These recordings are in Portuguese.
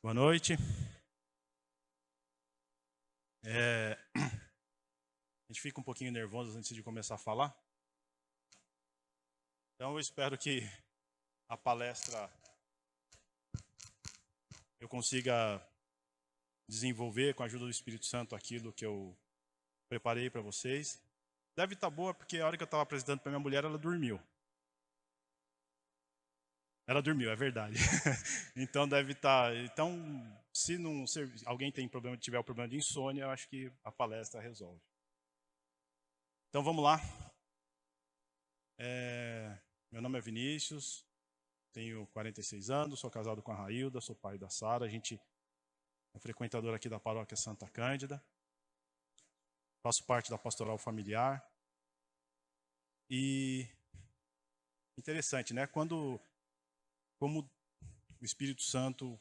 Boa noite. A gente fica um pouquinho nervoso antes de começar a falar. Então eu espero que a palestra eu consiga desenvolver com a ajuda do Espírito Santo aquilo que eu preparei para vocês. Deve estar boa porque a hora que eu estava apresentando para minha mulher, ela dormiu. Ela dormiu, é verdade. Então deve estar. Então, se alguém tiver o problema de insônia, eu acho que a palestra resolve. Então vamos lá. Meu nome é Vinícius, tenho 46 anos, sou casado com a Railda, sou pai da Sara. A gente é frequentador aqui da paróquia Santa Cândida. Faço parte da pastoral familiar. E interessante, né? Como o Espírito Santo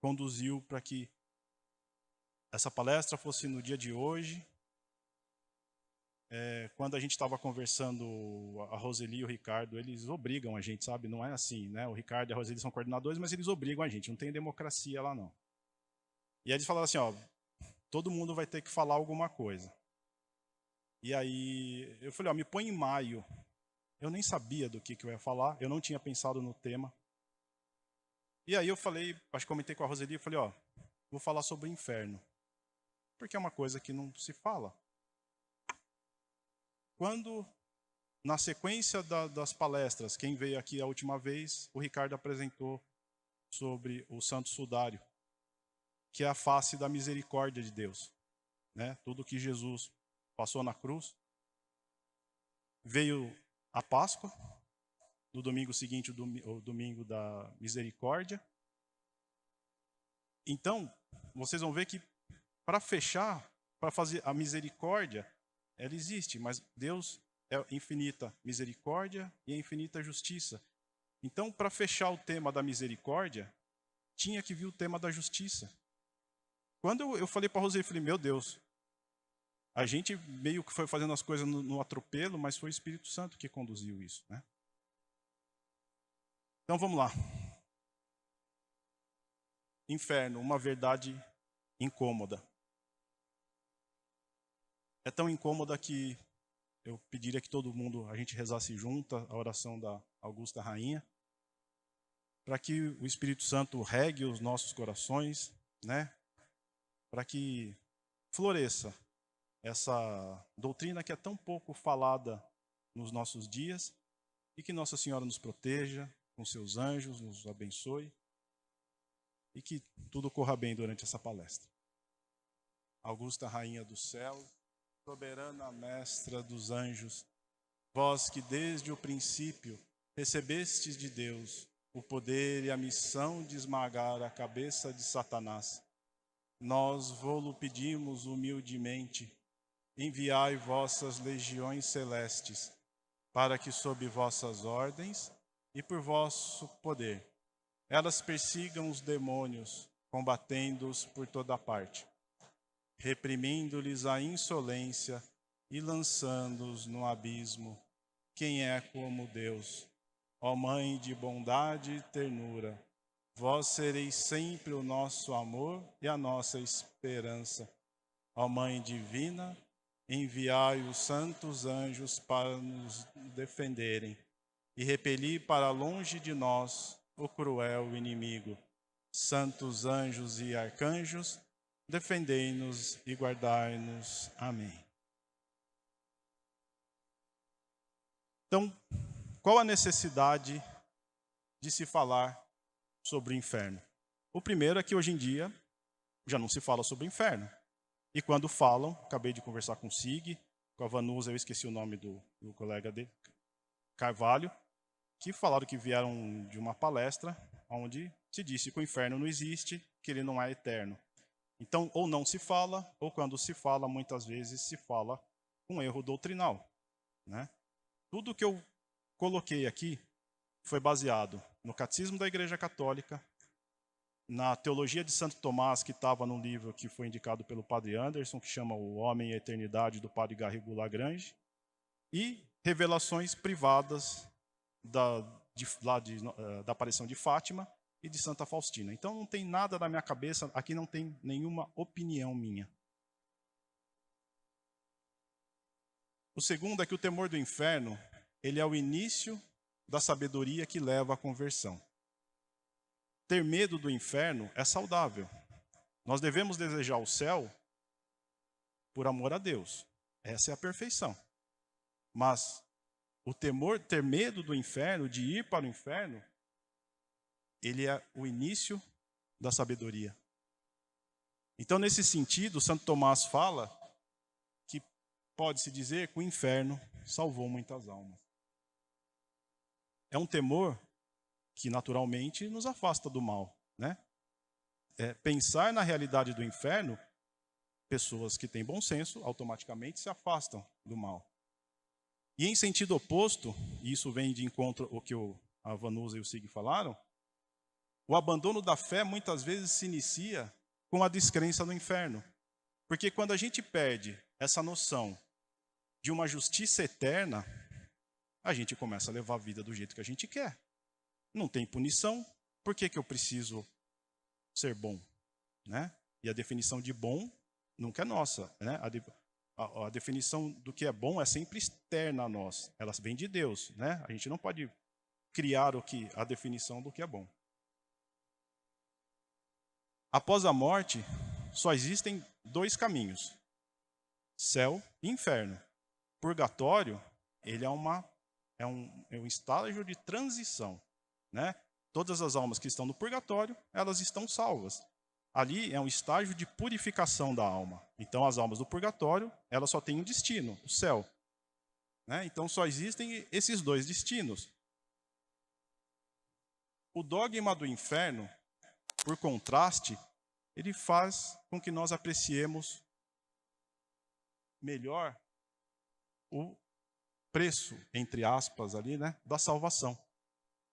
conduziu para que essa palestra fosse no dia de hoje. Quando a gente estava conversando, a Roseli e o Ricardo, eles obrigam a gente, sabe? Não é assim, né? O Ricardo e a Roseli são coordenadores, mas eles obrigam a gente, não tem democracia lá não. E aí eles falaram assim, ó, todo mundo vai ter que falar alguma coisa. E aí eu falei, ó, me põe em maio. Eu nem sabia do que eu ia falar, eu não tinha pensado no tema. E aí eu falei, acho que comentei com a Roseli, eu falei, ó, vou falar sobre o inferno. Porque é uma coisa que não se fala. Quando, na sequência das palestras, quem veio aqui a última vez, o Ricardo apresentou sobre o Santo Sudário, que é a face da misericórdia de Deus. Né? Tudo que Jesus passou na cruz. Veio a Páscoa, no domingo seguinte, o domingo da misericórdia. Então, vocês vão ver que para fechar, para fazer a misericórdia, ela existe, mas Deus é infinita misericórdia e é infinita justiça. Então, para fechar o tema da misericórdia, tinha que vir o tema da justiça. Quando eu falei para a Roseli, eu falei, meu Deus, a gente meio que foi fazendo as coisas no atropelo, mas foi o Espírito Santo que conduziu isso, né? Então vamos lá. Inferno, uma verdade incômoda. É tão incômoda que eu pediria que todo mundo, a gente rezasse junto a oração da Augusta Rainha, para que o Espírito Santo regue os nossos corações, né? Para que floresça essa doutrina que é tão pouco falada nos nossos dias e que Nossa Senhora nos proteja com seus anjos, nos abençoe e que tudo corra bem durante essa palestra. Augusta Rainha do Céu, soberana mestra dos anjos, vós que desde o princípio recebestes de Deus o poder e a missão de esmagar a cabeça de Satanás, nós vô-lo pedimos humildemente, enviai vossas legiões celestes, para que sob vossas ordens e por vosso poder, elas persigam os demônios, combatendo-os por toda parte, reprimindo-lhes a insolência e lançando-os no abismo. Quem é como Deus? Ó Mãe de bondade e ternura, vós sereis sempre o nosso amor e a nossa esperança. Ó Mãe divina, enviai os santos anjos para nos defenderem e repelir para longe de nós o cruel inimigo. Santos anjos e arcanjos, defendei-nos e guardai-nos. Amém. Então, qual a necessidade de se falar sobre o inferno? O primeiro é que hoje em dia já não se fala sobre o inferno. E quando falam, acabei de conversar com o Sig, com a Vanusa, eu esqueci o nome do colega dele, Carvalho, que falaram que vieram de uma palestra onde se disse que o inferno não existe, que ele não é eterno. Então, ou não se fala, ou quando se fala, muitas vezes se fala com erro doutrinal, né? Tudo que eu coloquei aqui foi baseado no Catecismo da Igreja Católica, na Teologia de Santo Tomás, que estava no livro que foi indicado pelo Padre Anderson, que chama O Homem e a Eternidade, do Padre Garrigou Lagrange, e revelações privadas da aparição de Fátima e de Santa Faustina. Então não tem nada na minha cabeça, aqui não tem nenhuma opinião minha. O segundo é que o temor do inferno, ele é o início da sabedoria que leva à conversão. Ter medo do inferno é saudável. Nós devemos desejar o céu por amor a Deus. Essa é a perfeição. Mas o temor, ter medo do inferno, de ir para o inferno, ele é o início da sabedoria. Então, nesse sentido, Santo Tomás fala que pode-se dizer que o inferno salvou muitas almas. É um temor que naturalmente nos afasta do mal, né? Pensar na realidade do inferno, pessoas que têm bom senso automaticamente se afastam do mal. E em sentido oposto, e isso vem de encontro ao que a Vanusa e o Sig falaram, o abandono da fé muitas vezes se inicia com a descrença no inferno. Porque quando a gente perde essa noção de uma justiça eterna, a gente começa a levar a vida do jeito que a gente quer. Não tem punição, por que eu preciso ser bom? Né? E a definição de bom nunca é nossa. Né? A definição do que é bom é sempre externa a nós. Ela vem de Deus. Né? A gente não pode criar a definição do que é bom. Após a morte, só existem dois caminhos: céu e inferno. Purgatório, ele é um estágio de transição. Né? Todas as almas que estão no purgatório, elas estão salvas. Ali é um estágio de purificação da alma. Então, as almas do purgatório, elas só têm um destino, o céu. Né? Então, só existem esses dois destinos. O dogma do inferno, por contraste, ele faz com que nós apreciemos melhor o preço, entre aspas, ali, né, da salvação.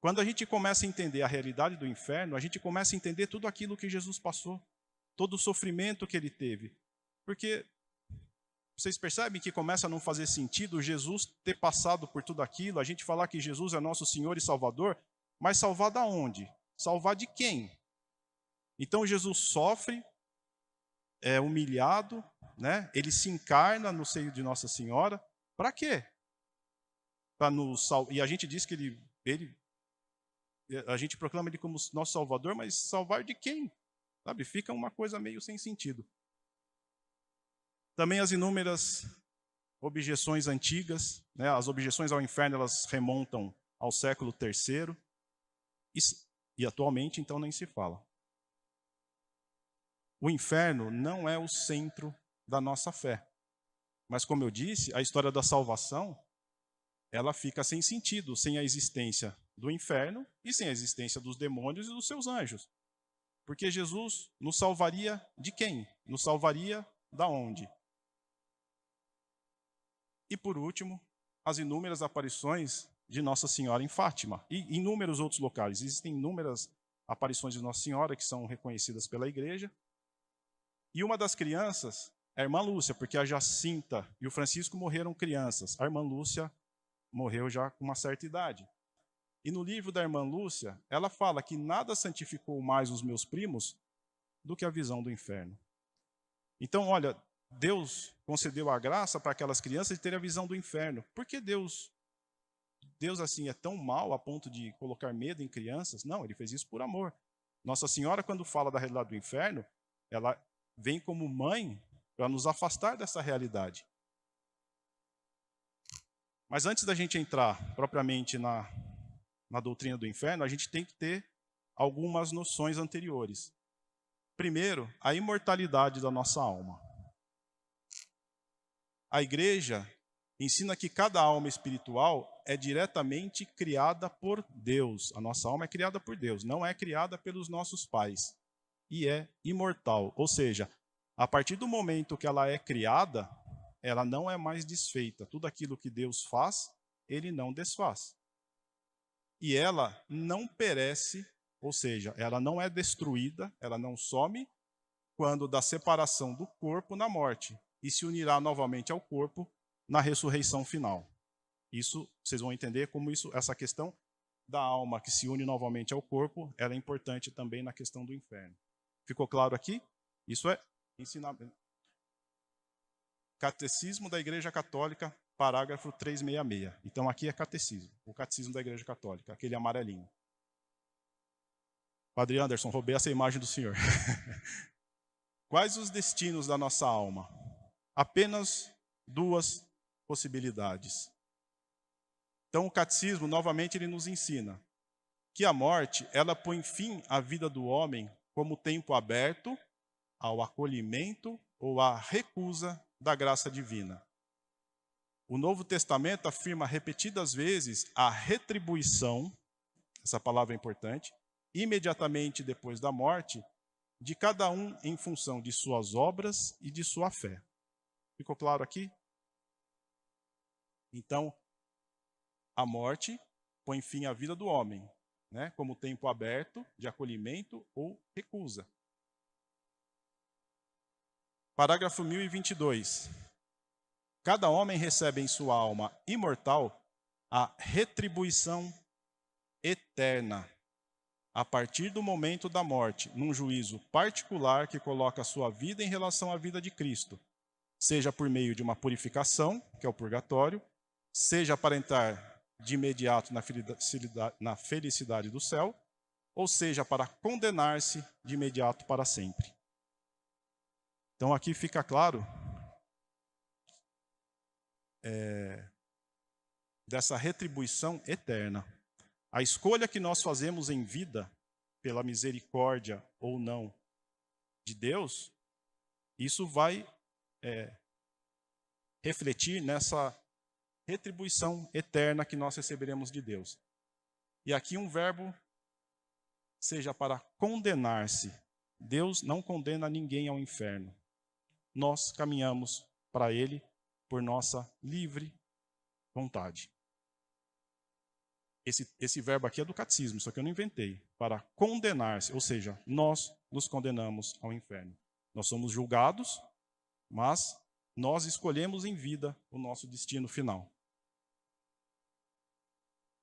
Quando a gente começa a entender a realidade do inferno, a gente começa a entender tudo aquilo que Jesus passou, todo o sofrimento que ele teve. Porque vocês percebem que começa a não fazer sentido Jesus ter passado por tudo aquilo, a gente falar que Jesus é nosso Senhor e Salvador, mas salvar da onde? Salvar de quem? Então Jesus sofre, é humilhado, né? Ele se encarna no seio de Nossa Senhora. Para quê? E a gente diz que a gente proclama ele como nosso Salvador, mas salvar de quem? Sabe? Fica uma coisa meio sem sentido. Também as inúmeras objeções antigas, né? As objeções ao inferno, elas remontam ao século III, e atualmente, então, nem se fala. O inferno não é o centro da nossa fé. Mas, como eu disse, a história da salvação, ela fica sem sentido, sem a existência do inferno e sem a existência dos demônios e dos seus anjos. Porque Jesus nos salvaria de quem? Nos salvaria da onde? E, por último, as inúmeras aparições de Nossa Senhora em Fátima e em inúmeros outros locais. Existem inúmeras aparições de Nossa Senhora que são reconhecidas pela igreja. E uma das crianças é a irmã Lúcia, porque a Jacinta e o Francisco morreram crianças. A irmã Lúcia morreu já com uma certa idade. E no livro da irmã Lúcia, ela fala que nada santificou mais os meus primos do que a visão do inferno. Então, olha, Deus concedeu a graça para aquelas crianças de terem a visão do inferno. Por que Deus assim é tão mau a ponto de colocar medo em crianças? Não, ele fez isso por amor. Nossa Senhora, quando fala da realidade do inferno, ela vem como mãe para nos afastar dessa realidade. Mas antes da gente entrar propriamente na doutrina do inferno, a gente tem que ter algumas noções anteriores. Primeiro, a imortalidade da nossa alma. A igreja ensina que cada alma espiritual é diretamente criada por Deus. A nossa alma é criada por Deus, não é criada pelos nossos pais. E é imortal, ou seja, a partir do momento que ela é criada, ela não é mais desfeita. Tudo aquilo que Deus faz, ele não desfaz. E ela não perece, ou seja, ela não é destruída, ela não some quando da separação do corpo na morte, e se unirá novamente ao corpo na ressurreição final. Isso, vocês vão entender como essa questão da alma que se une novamente ao corpo, ela é importante também na questão do inferno. Ficou claro aqui? Isso é ensinamento. Catecismo da Igreja Católica, parágrafo 366. Então aqui é catecismo, o catecismo da Igreja Católica, aquele amarelinho. Padre Anderson, roubei essa imagem do senhor. Quais os destinos da nossa alma? Apenas duas possibilidades. Então o catecismo, novamente, ele nos ensina que a morte, ela põe fim à vida do homem como tempo aberto ao acolhimento ou à recusa da graça divina. O Novo Testamento afirma repetidas vezes a retribuição, essa palavra é importante, imediatamente depois da morte, de cada um em função de suas obras e de sua fé. Ficou claro aqui? Então, a morte põe fim à vida do homem, né, como tempo aberto de acolhimento ou recusa. Parágrafo 1022. Cada homem recebe em sua alma imortal a retribuição eterna, a partir do momento da morte, num juízo particular que coloca a sua vida em relação à vida de Cristo, seja por meio de uma purificação, que é o purgatório, seja para entrar de imediato na felicidade do céu, ou seja para condenar-se de imediato para sempre. Então aqui fica claro dessa retribuição eterna. A escolha que nós fazemos em vida, pela misericórdia ou não de Deus, isso vai refletir nessa retribuição eterna que nós receberemos de Deus. E aqui um verbo, seja para condenar-se. Deus não condena ninguém ao inferno. Nós caminhamos para ele por nossa livre vontade. Esse verbo aqui é do catecismo, só que eu não inventei. Para condenar-se, ou seja, nós nos condenamos ao inferno. Nós somos julgados, mas nós escolhemos em vida o nosso destino final.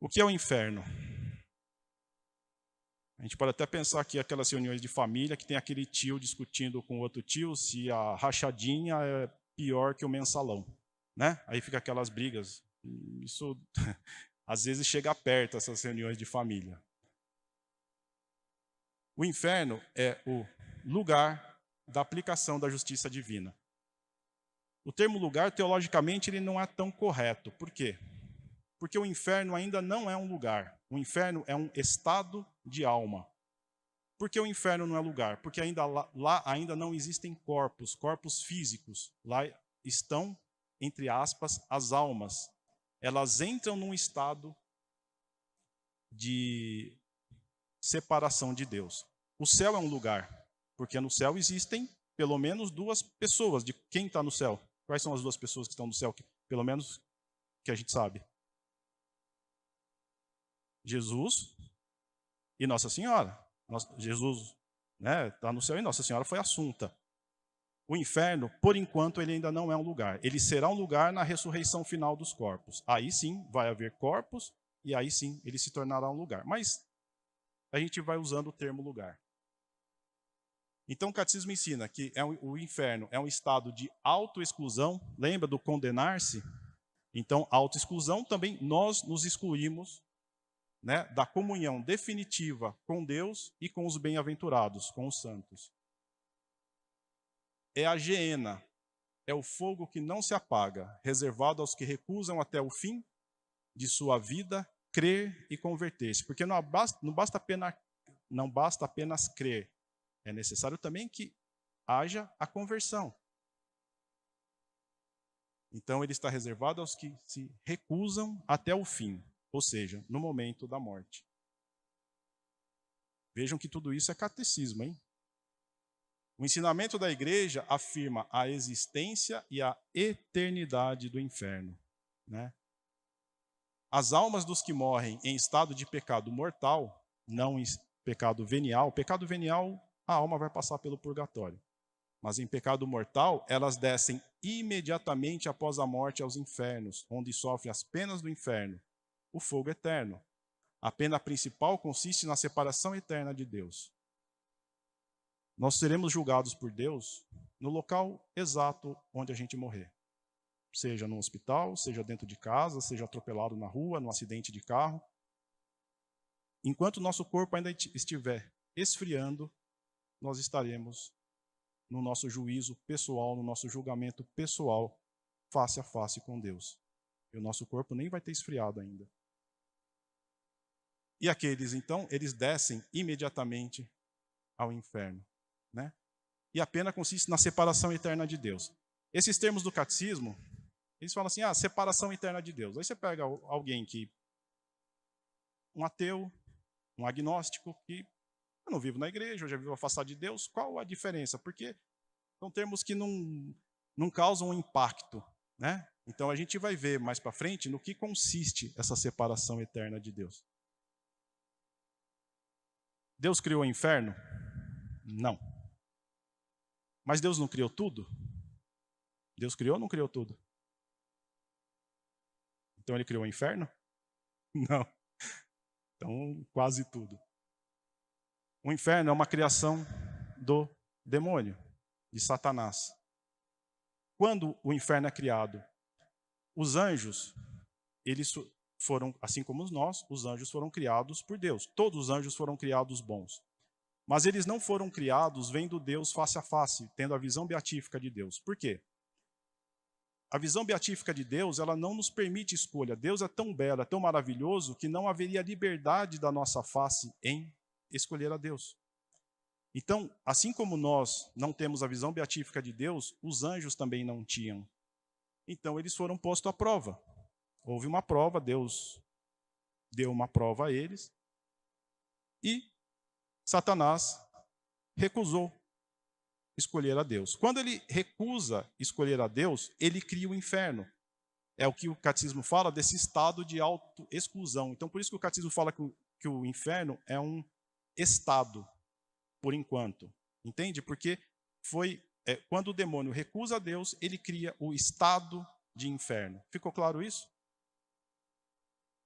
O que é o inferno? A gente pode até pensar que aquelas reuniões de família que tem aquele tio discutindo com outro tio se a rachadinha é pior que o mensalão, né? Aí fica aquelas brigas. Isso às vezes chega perto, essas reuniões de família. O inferno é o lugar da aplicação da justiça divina. O termo lugar, teologicamente, ele não é tão correto. Por quê? Porque o inferno ainda não é um lugar. O inferno é um estado de alma. Por que o inferno não é lugar? Porque lá ainda não existem corpos físicos. Lá estão, entre aspas, as almas. Elas entram num estado de separação de Deus. O céu é um lugar, porque no céu existem pelo menos duas pessoas. De quem está no céu? Quais são as duas pessoas que estão no céu? Pelo menos que a gente sabe. Jesus e Nossa Senhora. Jesus, né, está no céu e Nossa Senhora foi assunta. O inferno, por enquanto, ele ainda não é um lugar. Ele será um lugar na ressurreição final dos corpos. Aí sim vai haver corpos e aí sim ele se tornará um lugar. Mas a gente vai usando o termo lugar. Então o catecismo ensina que o inferno é um estado de autoexclusão. Lembra do condenar-se? Então, autoexclusão também nós nos excluímos, né, da comunhão definitiva com Deus e com os bem-aventurados, com os santos. É a geena, é o fogo que não se apaga, reservado aos que recusam até o fim de sua vida crer e converter-se. Porque não basta apenas crer, é necessário também que haja a conversão. Então ele está reservado aos que se recusam até o fim, ou seja, no momento da morte. Vejam que tudo isso é catecismo, hein? O ensinamento da igreja afirma a existência e a eternidade do inferno, né? As almas dos que morrem em estado de pecado mortal, não em pecado venial, a alma vai passar pelo purgatório. Mas em pecado mortal, elas descem imediatamente após a morte aos infernos, onde sofrem as penas do inferno, o fogo eterno. A pena principal consiste na separação eterna de Deus. Nós seremos julgados por Deus no local exato onde a gente morrer. Seja no hospital, seja dentro de casa, seja atropelado na rua, num acidente de carro. Enquanto o nosso corpo ainda estiver esfriando, nós estaremos no nosso juízo pessoal, no nosso julgamento pessoal, face a face com Deus. E o nosso corpo nem vai ter esfriado ainda. E aqueles, então, eles descem imediatamente ao inferno, né? E a pena consiste na separação eterna de Deus. Esses termos do catecismo, eles falam assim, separação eterna de Deus. Aí você pega alguém um ateu, um agnóstico, que eu não vivo na igreja, eu já vivo afastado de Deus, qual a diferença? Porque são termos que não causam um impacto, né? Então a gente vai ver mais para frente no que consiste essa separação eterna de Deus. Deus criou o inferno? Não. Mas Deus não criou tudo? Deus criou ou não criou tudo? Então ele criou o inferno? Não. Então, quase tudo. O inferno é uma criação do demônio, de Satanás. Quando o inferno é criado, os anjos, eles foram, assim como nós, os anjos foram criados por Deus. Todos os anjos foram criados bons. Mas eles não foram criados vendo Deus face a face, tendo a visão beatífica de Deus. Por quê? A visão beatífica de Deus, ela não nos permite escolha. Deus é tão belo, é tão maravilhoso, que não haveria liberdade da nossa face em escolher a Deus. Então, assim como nós não temos a visão beatífica de Deus, os anjos também não tinham. Então, eles foram postos à prova. Houve uma prova, Deus deu uma prova a eles, e Satanás recusou escolher a Deus. Quando ele recusa escolher a Deus, ele cria o inferno. É o que o catecismo fala desse estado de autoexclusão. Então, por isso que o catecismo fala que o inferno é um estado, por enquanto. Entende? Porque quando o demônio recusa a Deus, ele cria o estado de inferno. Ficou claro isso?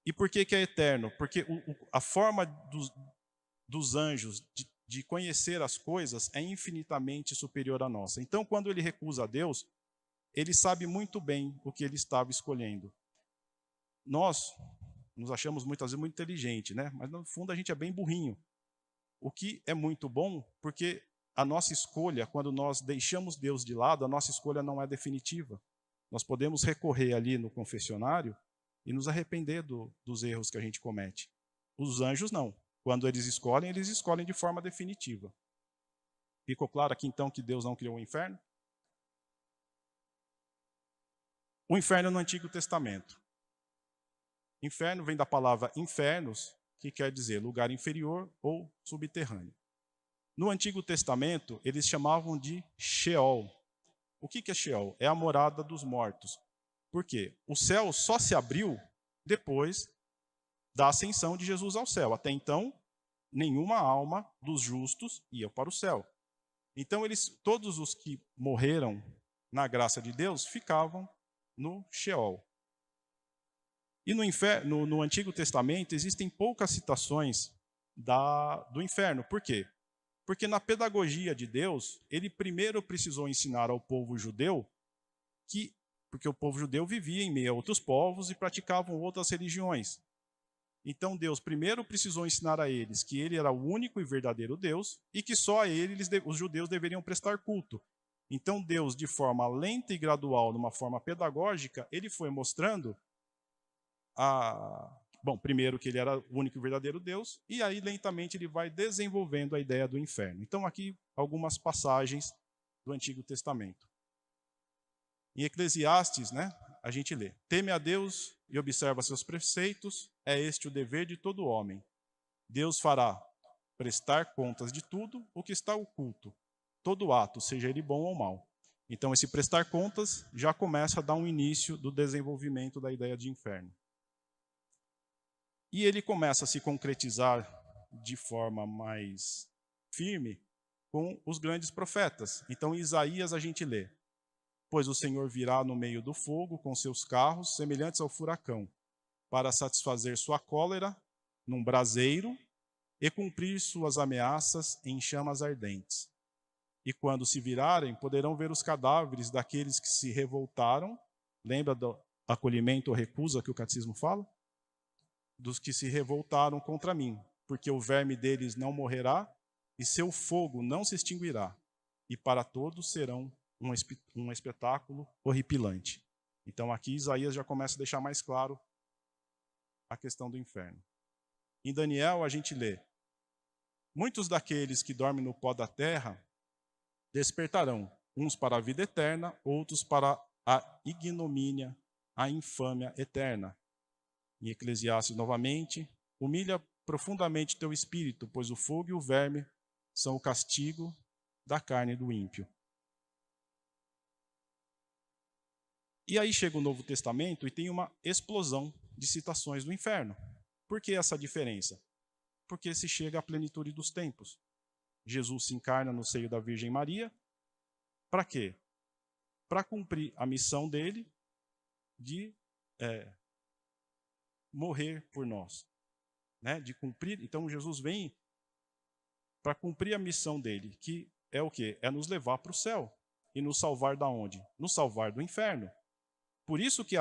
E por que é eterno? Porque a forma dos anjos de conhecer as coisas é infinitamente superior à nossa. Então, quando ele recusa a Deus, ele sabe muito bem o que ele estava escolhendo. Nós nos achamos muitas vezes muito inteligentes, né? Mas no fundo a gente é bem burrinho. O que é muito bom, porque a nossa escolha, quando nós deixamos Deus de lado, a nossa escolha não é definitiva. Nós podemos recorrer ali no confessionário e nos arrepender dos erros que a gente comete. Os anjos não. Quando eles escolhem de forma definitiva. Ficou claro aqui então que Deus não criou o inferno? O inferno no Antigo Testamento. Inferno vem da palavra infernos, que quer dizer lugar inferior ou subterrâneo. No Antigo Testamento, eles chamavam de Sheol. O que é Sheol? É a morada dos mortos. Por quê? O céu só se abriu depois da ascensão de Jesus ao céu. Até então, nenhuma alma dos justos ia para o céu. Então, todos os que morreram na graça de Deus ficavam no Sheol. E no Antigo Testamento existem poucas citações do inferno. Por quê? Porque na pedagogia de Deus, ele primeiro precisou ensinar ao povo judeu porque o povo judeu vivia em meio a outros povos e praticavam outras religiões. Então Deus primeiro precisou ensinar a eles que ele era o único e verdadeiro Deus e que só a ele os judeus deveriam prestar culto. Então Deus, de forma lenta e gradual, numa forma pedagógica, ele foi mostrando primeiro que ele era o único e verdadeiro Deus, e aí lentamente ele vai desenvolvendo a ideia do inferno. Então aqui algumas passagens do Antigo Testamento. Em Eclesiastes, a gente lê: teme a Deus e observa seus preceitos, é este o dever de todo homem. Deus fará prestar contas de tudo o que está oculto, todo ato, seja ele bom ou mau. Então esse prestar contas já começa a dar um início do desenvolvimento da ideia de inferno. E ele começa a se concretizar de forma mais firme com os grandes profetas. Então em Isaías a gente lê: pois o Senhor virá no meio do fogo com seus carros, semelhantes ao furacão, para satisfazer sua cólera num braseiro e cumprir suas ameaças em chamas ardentes. E quando se virarem, poderão ver os cadáveres daqueles que se revoltaram. Lembra do acolhimento ou recusa que o catecismo fala? Dos que se revoltaram contra mim, porque o verme deles não morrerá e seu fogo não se extinguirá. E para todos serão um espetáculo horripilante. Então aqui Isaías já começa a deixar mais claro a questão do inferno. Em Daniel a gente lê: muitos daqueles que dormem no pó da terra despertarão, uns para a vida eterna, outros para a ignomínia, a infâmia eterna. Em Eclesiastes novamente: humilha profundamente teu espírito, pois o fogo e o verme são o castigo da carne do ímpio. E aí chega o Novo Testamento e tem uma explosão de citações do inferno. Por que essa diferença? Porque se chega à plenitude dos tempos. Jesus se encarna no seio da Virgem Maria. Para quê? Para cumprir a missão dele de morrer por nós. Né? De cumprir. Então Jesus vem para cumprir a missão dele, que é o quê? É nos levar para o céu. E nos salvar da onde? Nos salvar do inferno. Por isso que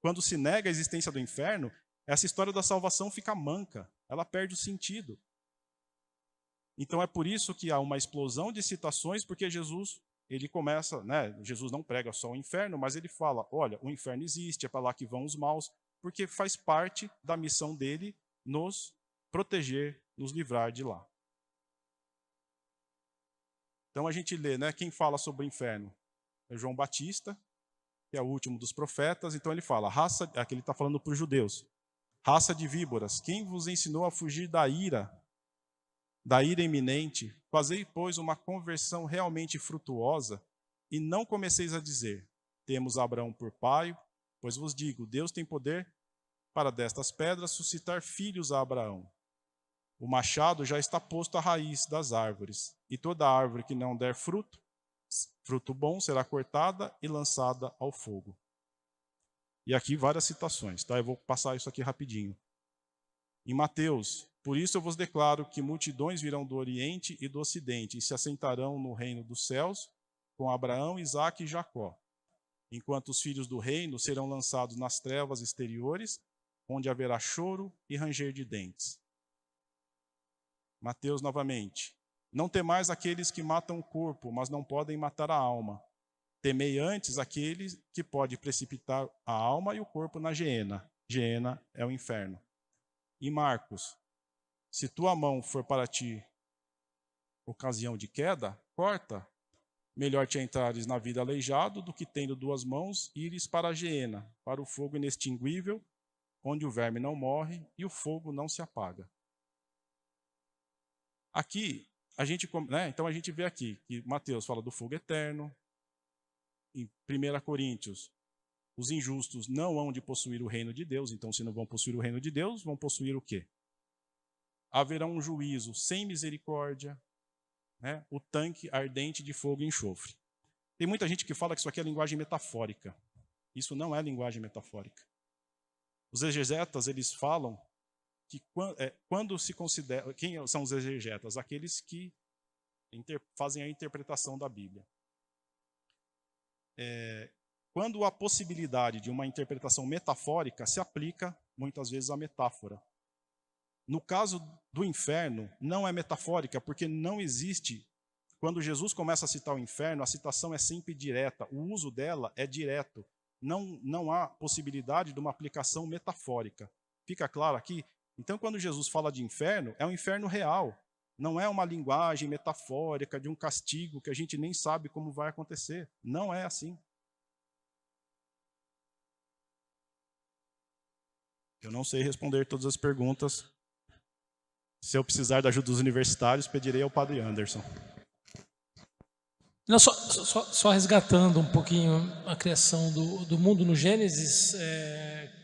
quando se nega a existência do inferno, essa história da salvação fica manca, ela perde o sentido. Então é por isso que há uma explosão de citações, porque Jesus, ele começa, né, Jesus não prega só o inferno, mas ele fala, olha, o inferno existe, é para lá que vão os maus, porque faz parte da missão dele nos proteger, nos livrar de lá. Então a gente lê, né, quem fala sobre o inferno? É João Batista, que é o último dos profetas. Então ele fala, aqui ele está falando para os judeus, raça de víboras, quem vos ensinou a fugir da ira iminente? Fazei, pois, uma conversão realmente frutuosa, e não comeceis a dizer, temos Abraão por pai, pois vos digo, Deus tem poder para destas pedras suscitar filhos a Abraão. O machado já está posto à raiz das árvores, e toda árvore que não der fruto bom será cortada e lançada ao fogo. E aqui várias citações, tá? Eu vou passar isso aqui rapidinho. Em Mateus, por isso eu vos declaro que multidões virão do Oriente e do Ocidente e se assentarão no reino dos céus com Abraão, Isaque e Jacó, enquanto os filhos do reino serão lançados nas trevas exteriores, onde haverá choro e ranger de dentes. Mateus novamente. Não temais aqueles que matam o corpo, mas não podem matar a alma. Temei antes aquele que pode precipitar a alma e o corpo na geena. Geena é o inferno. E Marcos, se tua mão for para ti ocasião de queda, corta. Melhor te entrares na vida aleijado do que tendo duas mãos ires para a geena, para o fogo inextinguível, onde o verme não morre e o fogo não se apaga. Aqui, então a gente vê aqui que Mateus fala do fogo eterno. Em 1 Coríntios, os injustos não hão de possuir o reino de Deus. Então, se não vão possuir o reino de Deus, vão possuir o quê? Haverá um juízo sem misericórdia, né? O tanque ardente de fogo e enxofre. Tem muita gente que fala que isso aqui é linguagem metafórica. Isso não é linguagem metafórica. Os exegetas, eles falam que quando se considera... Quem são os exegetas? Aqueles que fazem a interpretação da Bíblia. Quando a possibilidade de uma interpretação metafórica se aplica, muitas vezes, à metáfora. No caso do inferno, não é metafórica, porque não existe... Quando Jesus começa a citar o inferno, a citação é sempre direta. O uso dela é direto. Não há possibilidade de uma aplicação metafórica. Fica claro aqui? Então, quando Jesus fala de inferno, é um inferno real. Não é uma linguagem metafórica de um castigo que a gente nem sabe como vai acontecer. Não é assim. Eu não sei responder todas as perguntas. Se eu precisar da ajuda dos universitários, pedirei ao Padre Anderson. Não, só resgatando um pouquinho a criação do mundo no Gênesis,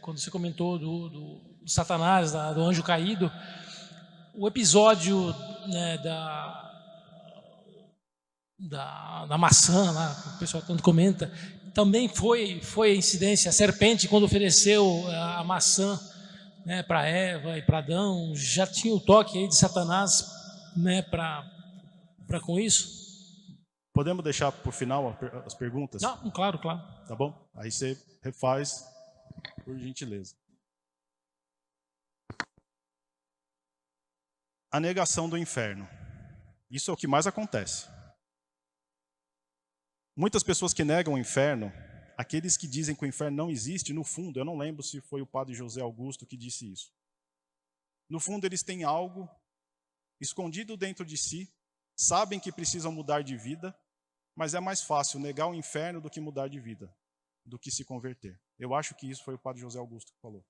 quando você comentou do Satanás, do anjo caído, o episódio, né, da maçã, lá, que o pessoal tanto comenta, também foi a incidência. A serpente, quando ofereceu a maçã, né, para Eva e para Adão, já tinha o toque aí de Satanás, né, para com isso? Podemos deixar por final as perguntas? Não, claro, claro. Tá bom? Aí você refaz, por gentileza. A negação do inferno. Isso é o que mais acontece. Muitas pessoas que negam o inferno, aqueles que dizem que o inferno não existe, no fundo, eu não lembro se foi o padre José Augusto que disse isso. No fundo, eles têm algo escondido dentro de si, sabem que precisam mudar de vida, mas é mais fácil negar o inferno do que mudar de vida, do que se converter. Eu acho que isso foi o padre José Augusto que falou.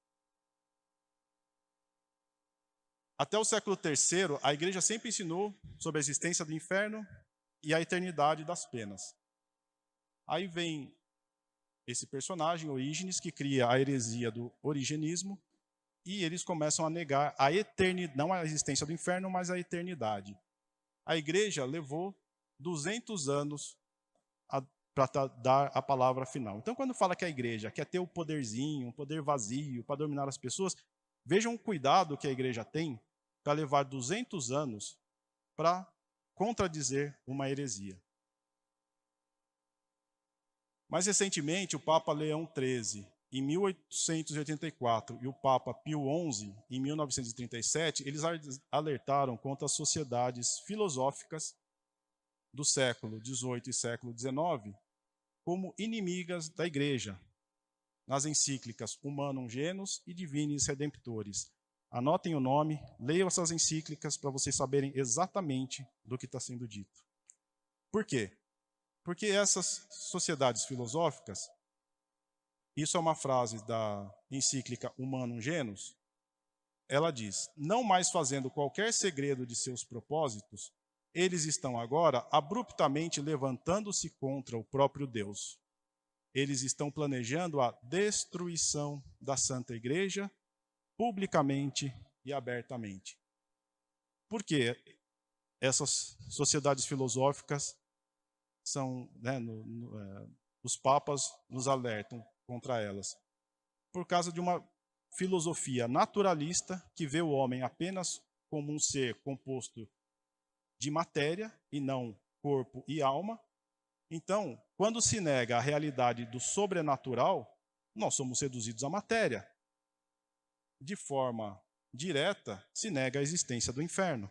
Até o século III, a igreja sempre ensinou sobre a existência do inferno e a eternidade das penas. Aí vem esse personagem, Orígenes, que cria a heresia do origenismo, e eles começam a negar a eternidade, não a existência do inferno, mas a eternidade. A igreja levou 200 anos para dar a palavra final. Então, quando fala que a igreja quer ter o poderzinho, um poder vazio, para dominar as pessoas, vejam o cuidado que a igreja tem para levar 200 anos para contradizer uma heresia. Mais recentemente, o Papa Leão XIII, em 1884, e o Papa Pio XI, em 1937, eles alertaram contra as sociedades filosóficas do século XVIII e século XIX como inimigas da Igreja, nas encíclicas Humanum Genus e Divinis Redemptoris. Anotem o nome, leiam essas encíclicas para vocês saberem exatamente do que está sendo dito. Por quê? Porque essas sociedades filosóficas, isso é uma frase da encíclica Humanum Genus, ela diz: não mais fazendo qualquer segredo de seus propósitos, eles estão agora abruptamente levantando-se contra o próprio Deus. Eles estão planejando a destruição da Santa Igreja, publicamente e abertamente. Por que essas sociedades filosóficas são, né, os papas nos alertam contra elas? Por causa de uma filosofia naturalista que vê o homem apenas como um ser composto de matéria e não corpo e alma. Então, quando se nega a realidade do sobrenatural, nós somos reduzidos à matéria. De forma direta, se nega a existência do inferno.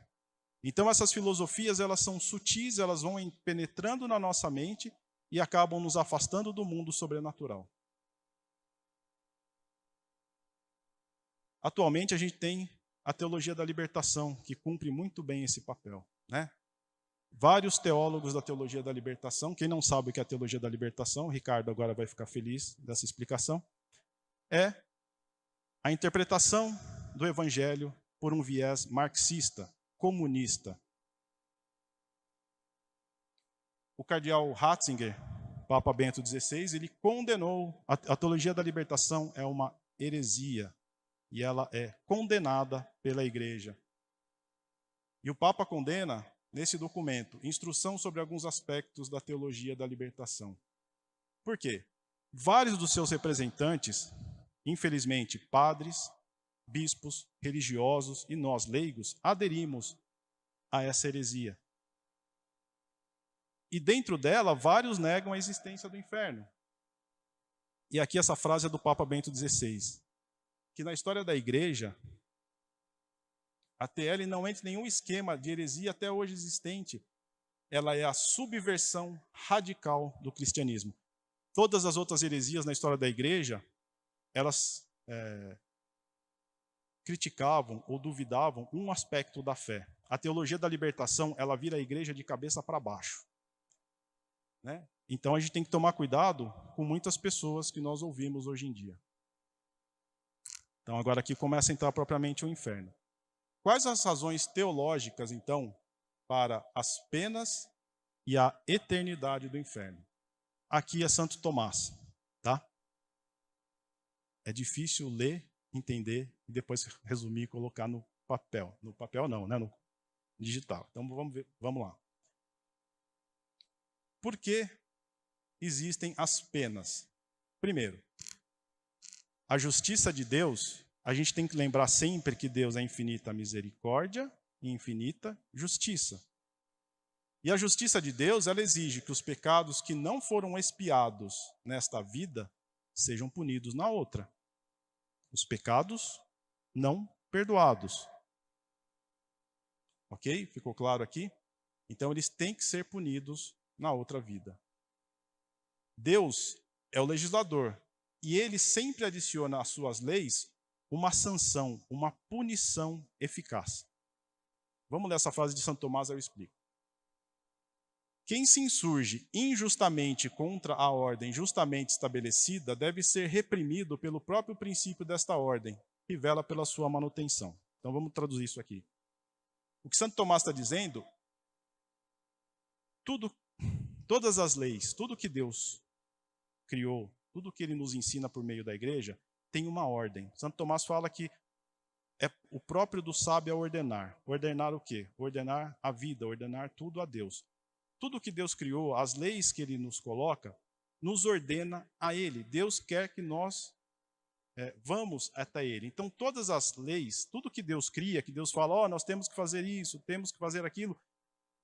Então, essas filosofias, elas são sutis, elas vão penetrando na nossa mente e acabam nos afastando do mundo sobrenatural. Atualmente, a gente tem a teologia da libertação, que cumpre muito bem esse papel, né? Vários teólogos da teologia da libertação, quem não sabe o que é a teologia da libertação, o Ricardo agora vai ficar feliz dessa explicação, é a interpretação do evangelho por um viés marxista, comunista. O cardeal Ratzinger, Papa Bento XVI, ele condenou, a teologia da libertação é uma heresia, e ela é condenada pela igreja. E o Papa condena, nesse documento, instrução sobre alguns aspectos da teologia da libertação. Por quê? Vários dos seus representantes, infelizmente, padres, bispos, religiosos e nós, leigos, aderimos a essa heresia. E dentro dela, vários negam a existência do inferno. E aqui essa frase é do Papa Bento XVI, que na história da igreja, a TL não entra em nenhum esquema de heresia até hoje existente. Ela é a subversão radical do cristianismo. Todas as outras heresias na história da igreja, elas criticavam ou duvidavam um aspecto da fé. A teologia da libertação, ela vira a igreja de cabeça para baixo, né? Então a gente tem que tomar cuidado com muitas pessoas que nós ouvimos hoje em dia. Então agora aqui começa a entrar propriamente o inferno. Quais as razões teológicas, então, para as penas e a eternidade do inferno? Aqui é Santo Tomás, tá? É difícil ler, entender e depois resumir e colocar no papel. No papel não, né? No digital. Então vamos ver, vamos lá. Por que existem as penas? Primeiro, a justiça de Deus, a gente tem que lembrar sempre que Deus é infinita misericórdia e infinita justiça. E a justiça de Deus, ela exige que os pecados que não foram expiados nesta vida sejam punidos na outra. Os pecados não perdoados. Ok? Ficou claro aqui? Então, eles têm que ser punidos na outra vida. Deus é o legislador e ele sempre adiciona às suas leis uma sanção, uma punição eficaz. Vamos ler essa frase de Santo Tomás, eu explico. Quem se insurge injustamente contra a ordem justamente estabelecida deve ser reprimido pelo próprio princípio desta ordem, que vela pela sua manutenção. Então vamos traduzir isso aqui. O que Santo Tomás está dizendo, todas as leis, tudo que Deus criou, tudo que ele nos ensina por meio da igreja, tem uma ordem. Santo Tomás fala que é o próprio do sábio é ordenar. Ordenar o quê? Ordenar a vida, ordenar tudo a Deus. Tudo que Deus criou, as leis que ele nos coloca, nos ordena a ele. Deus quer que nós vamos até ele. Então todas as leis, tudo que Deus cria, que Deus fala, nós temos que fazer isso, temos que fazer aquilo,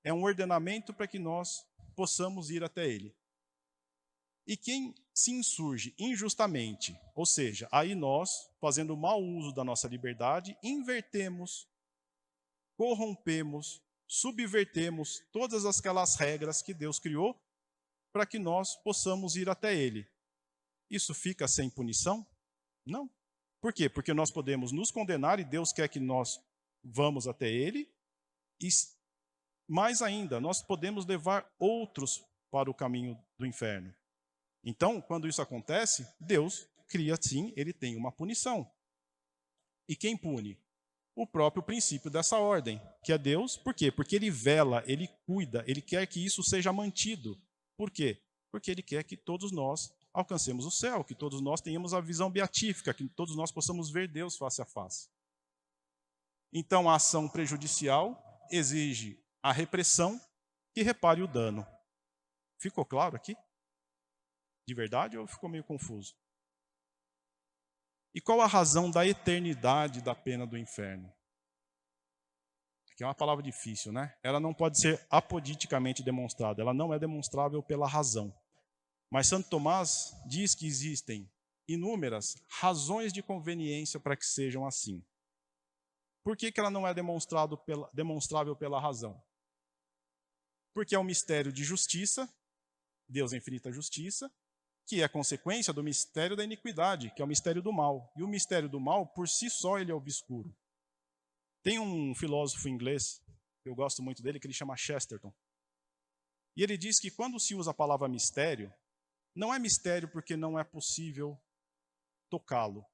é um ordenamento para que nós possamos ir até ele. E quem se insurge injustamente, ou seja, aí nós, fazendo mau uso da nossa liberdade, invertemos, corrompemos, subvertemos todas aquelas regras que Deus criou para que nós possamos ir até ele. Isso fica sem punição? Não. Por quê? Porque nós podemos nos condenar e Deus quer que nós vamos até ele. E mais ainda, nós podemos levar outros para o caminho do inferno. Então, quando isso acontece, Deus cria sim, ele tem uma punição. E quem pune? O próprio princípio dessa ordem, que é Deus. Por quê? Porque ele vela, ele cuida, ele quer que isso seja mantido. Por quê? Porque ele quer que todos nós alcancemos o céu, que todos nós tenhamos a visão beatífica, que todos nós possamos ver Deus face a face. Então, a ação prejudicial exige a repressão que repare o dano. Ficou claro aqui? De verdade ou ficou meio confuso? E qual a razão da eternidade da pena do inferno? Aqui é uma palavra difícil, né? Ela não pode ser apoditicamente demonstrada, ela não é demonstrável pela razão. Mas Santo Tomás diz que existem inúmeras razões de conveniência para que sejam assim. Por que ela não é demonstrável pela razão? Porque é um mistério de justiça, Deus é infinita justiça, que é consequência do mistério da iniquidade, que é o mistério do mal. E o mistério do mal, por si só, ele é obscuro. Tem um filósofo inglês, eu gosto muito dele, que ele chama Chesterton. E ele diz que quando se usa a palavra mistério, não é mistério porque não é possível tocá-lo.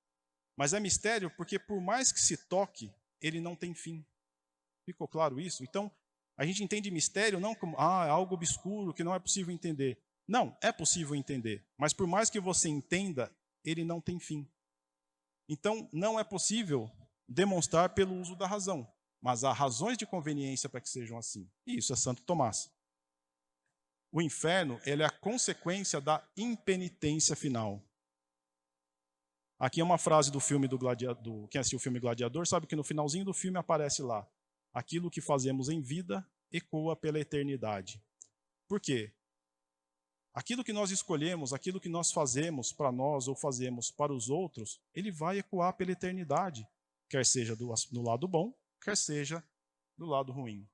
Mas é mistério porque por mais que se toque, ele não tem fim. Ficou claro isso? Então, a gente entende mistério não como é algo obscuro que não é possível entender. Não, é possível entender, mas por mais que você entenda, ele não tem fim. Então, não é possível demonstrar pelo uso da razão, mas há razões de conveniência para que sejam assim. E isso é Santo Tomás. O inferno, ele é a consequência da impenitência final. Aqui é uma frase do filme do Gladiador. Quem assistiu o filme Gladiador sabe que no finalzinho do filme aparece lá: aquilo que fazemos em vida ecoa pela eternidade. Por quê? Aquilo que nós escolhemos, aquilo que nós fazemos para nós ou fazemos para os outros, ele vai ecoar pela eternidade, quer seja do lado bom, quer seja do lado ruim.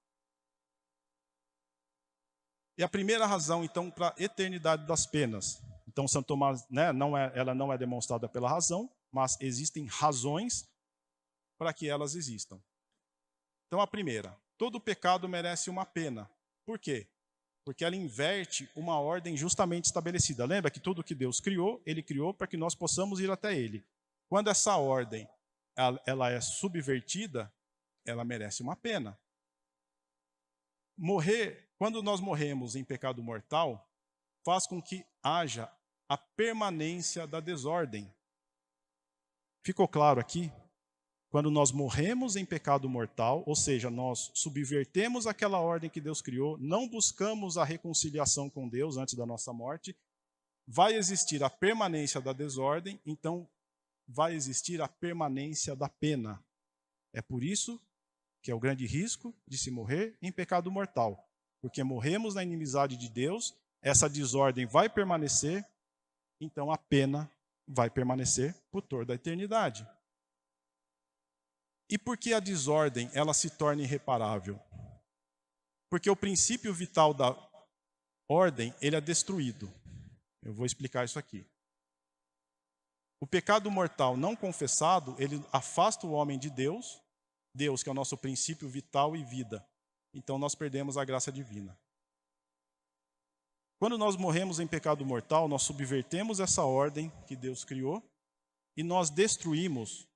E a primeira razão, então, para a eternidade das penas. Então, Santo Tomás, né, ela não é demonstrada pela razão, mas existem razões para que elas existam. Então, a primeira, todo pecado merece uma pena. Por quê? Porque ela inverte uma ordem justamente estabelecida. Lembra que tudo que Deus criou, ele criou para que nós possamos ir até ele. Quando essa ordem ela é subvertida, ela merece uma pena. Quando nós morremos em pecado mortal, faz com que haja a permanência da desordem. Ficou claro aqui? Quando nós morremos em pecado mortal, ou seja, nós subvertemos aquela ordem que Deus criou, não buscamos a reconciliação com Deus antes da nossa morte, vai existir a permanência da desordem, então vai existir a permanência da pena. É por isso que é o grande risco de se morrer em pecado mortal. Porque morremos na inimizade de Deus, essa desordem vai permanecer, então a pena vai permanecer por toda a eternidade. E por que a desordem ela se torna irreparável? Porque o princípio vital da ordem, ele é destruído. Eu vou explicar isso aqui. O pecado mortal não confessado, ele afasta o homem de Deus, Deus que é o nosso princípio vital e vida. Então nós perdemos a graça divina. Quando nós morremos em pecado mortal, nós subvertemos essa ordem que Deus criou e nós destruímos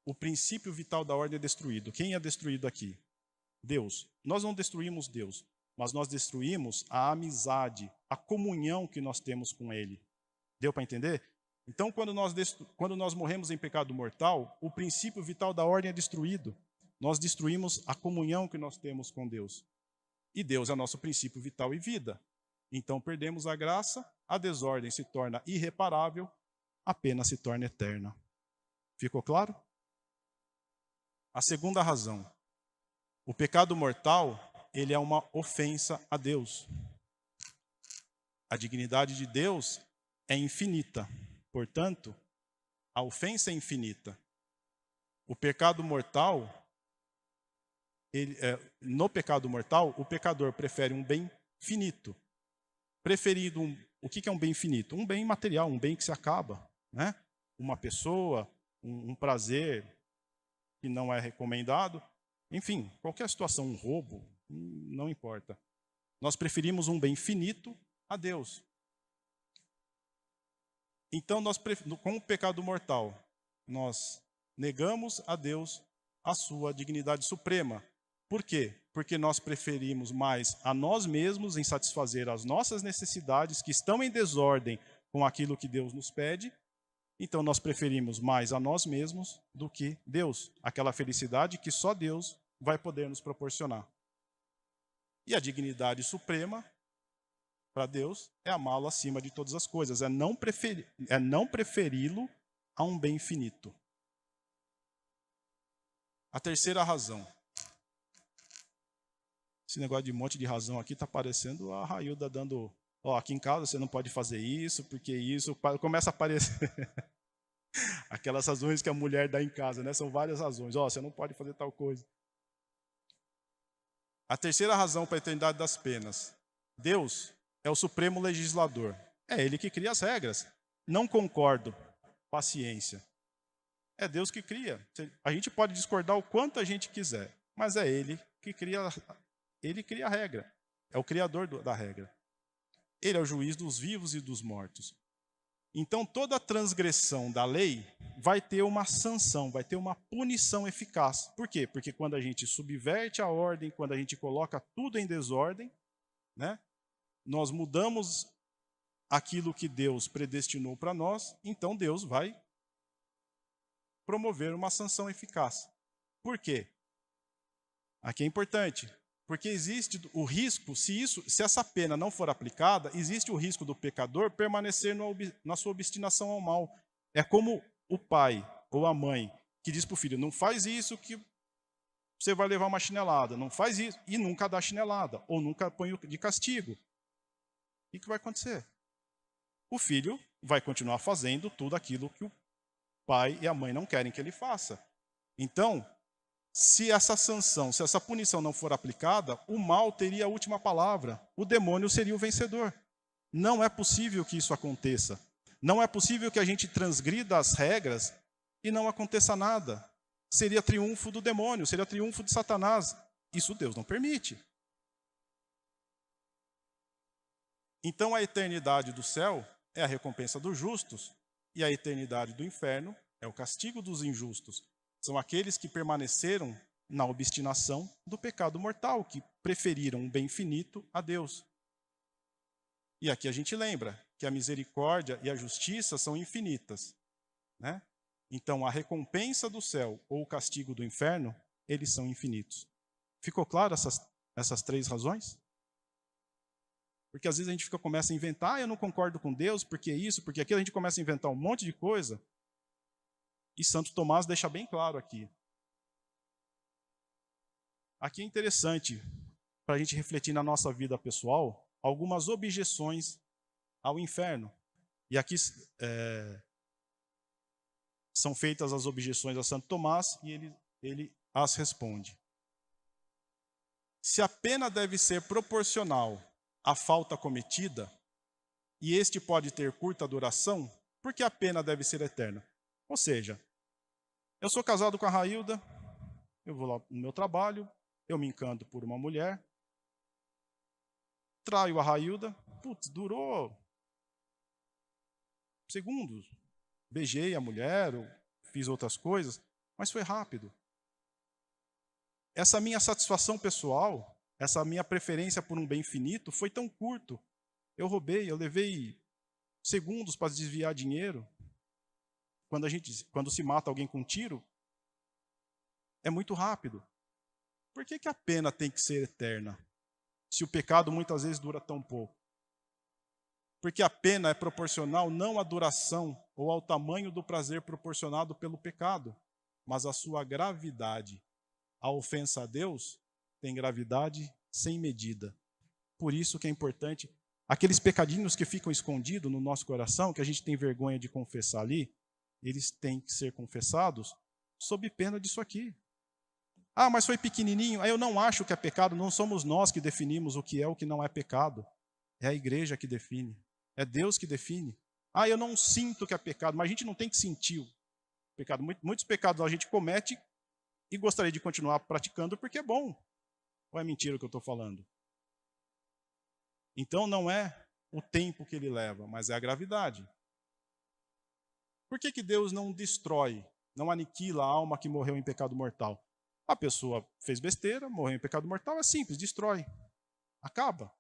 o princípio vital da ordem é destruído. Quem é destruído aqui? Deus. Nós não destruímos Deus, mas nós destruímos a amizade, a comunhão que nós temos com Ele. Deu para entender? Então, quando nós morremos em pecado mortal, o princípio vital da ordem é destruído. Nós destruímos a comunhão que nós temos com Deus. E Deus é nosso princípio vital e vida. Então, perdemos a graça, a desordem se torna irreparável, a pena se torna eterna. Ficou claro? A segunda razão. O pecado mortal, ele é uma ofensa a Deus. A dignidade de Deus é infinita. Portanto, a ofensa é infinita. O pecado mortal, no pecado mortal, o pecador prefere um bem finito. Preferido o que é um bem finito? Um bem material, um bem que se acaba, né? Uma pessoa, um prazer que não é recomendado. Enfim, qualquer situação, um roubo, não importa. Nós preferimos um bem finito a Deus. Então, com o pecado mortal, nós negamos a Deus a sua dignidade suprema. Por quê? Porque nós preferimos mais a nós mesmos em satisfazer as nossas necessidades que estão em desordem com aquilo que Deus nos pede. Então, nós preferimos mais a nós mesmos do que Deus. Aquela felicidade que só Deus vai poder nos proporcionar. E a dignidade suprema para Deus é amá-lo acima de todas as coisas. É não preferi-lo a um bem finito. A terceira razão. Esse negócio de um monte de razão aqui está parecendo a Railda dando... aqui em casa você não pode fazer isso, porque isso... Começa a aparecer aquelas razões que a mulher dá em casa, né? São várias razões. Você não pode fazer tal coisa. A terceira razão para a eternidade das penas. Deus é o supremo legislador. É Ele que cria as regras. Não concordo. Paciência. É Deus que cria. A gente pode discordar o quanto a gente quiser, mas é Ele que cria. Ele cria a regra. É o criador da regra. Ele é o juiz dos vivos e dos mortos. Então, toda transgressão da lei vai ter uma sanção, vai ter uma punição eficaz. Por quê? Porque quando a gente subverte a ordem, quando a gente coloca tudo em desordem, né, nós mudamos aquilo que Deus predestinou para nós, então Deus vai promover uma sanção eficaz. Por quê? Aqui é importante. Porque existe o risco, se essa pena não for aplicada, existe o risco do pecador permanecer na sua obstinação ao mal. É como o pai ou a mãe que diz para o filho, não faz isso que você vai levar uma chinelada, não faz isso, e nunca dá chinelada, ou nunca põe de castigo. O que vai acontecer? O filho vai continuar fazendo tudo aquilo que o pai e a mãe não querem que ele faça. Então, se essa sanção, se essa punição não for aplicada, o mal teria a última palavra. O demônio seria o vencedor. Não é possível que isso aconteça. Não é possível que a gente transgrida as regras e não aconteça nada. Seria triunfo do demônio, seria triunfo de Satanás. Isso Deus não permite. Então a eternidade do céu é a recompensa dos justos e a eternidade do inferno é o castigo dos injustos. São aqueles que permaneceram na obstinação do pecado mortal, que preferiram um bem finito a Deus. E aqui a gente lembra que a misericórdia e a justiça são infinitas, né? Então a recompensa do céu ou o castigo do inferno, eles são infinitos. Ficou claro essas três razões? Porque às vezes a gente começa a inventar, eu não concordo com Deus, porque isso, porque aquilo, a gente começa a inventar um monte de coisa, E Santo Tomás deixa bem claro aqui. Aqui é interessante, para a gente refletir na nossa vida pessoal, algumas objeções ao inferno. E aqui são feitas as objeções a Santo Tomás e ele as responde. Se a pena deve ser proporcional à falta cometida, e este pode ter curta duração, por que a pena deve ser eterna? Ou seja, eu sou casado com a Railda, eu vou lá no meu trabalho, eu me encanto por uma mulher, traio a Railda, putz, durou segundos. Beijei a mulher, fiz outras coisas, mas foi rápido. Essa minha satisfação pessoal, essa minha preferência por um bem finito foi tão curto. Eu roubei, eu levei segundos para desviar dinheiro. Quando se mata alguém com um tiro, é muito rápido. Por que a pena tem que ser eterna, se o pecado muitas vezes dura tão pouco? Porque a pena é proporcional não à duração ou ao tamanho do prazer proporcionado pelo pecado, mas à sua gravidade. A ofensa a Deus tem gravidade sem medida. Por isso que é importante, aqueles pecadinhos que ficam escondidos no nosso coração, que a gente tem vergonha de confessar ali, eles têm que ser confessados sob pena disso aqui. Ah, mas foi pequenininho. Eu não acho que é pecado, não somos nós que definimos o que é o que não é pecado. É a igreja que define. É Deus que define. Ah, eu não sinto que é pecado, mas a gente não tem que sentir o pecado. Muitos pecados a gente comete e gostaria de continuar praticando porque é bom. Ou é mentira o que eu estou falando? Então não é o tempo que ele leva, mas é a gravidade. Por que Deus não destrói, não aniquila a alma que morreu em pecado mortal? A pessoa fez besteira, morreu em pecado mortal, é simples, destrói. Acaba.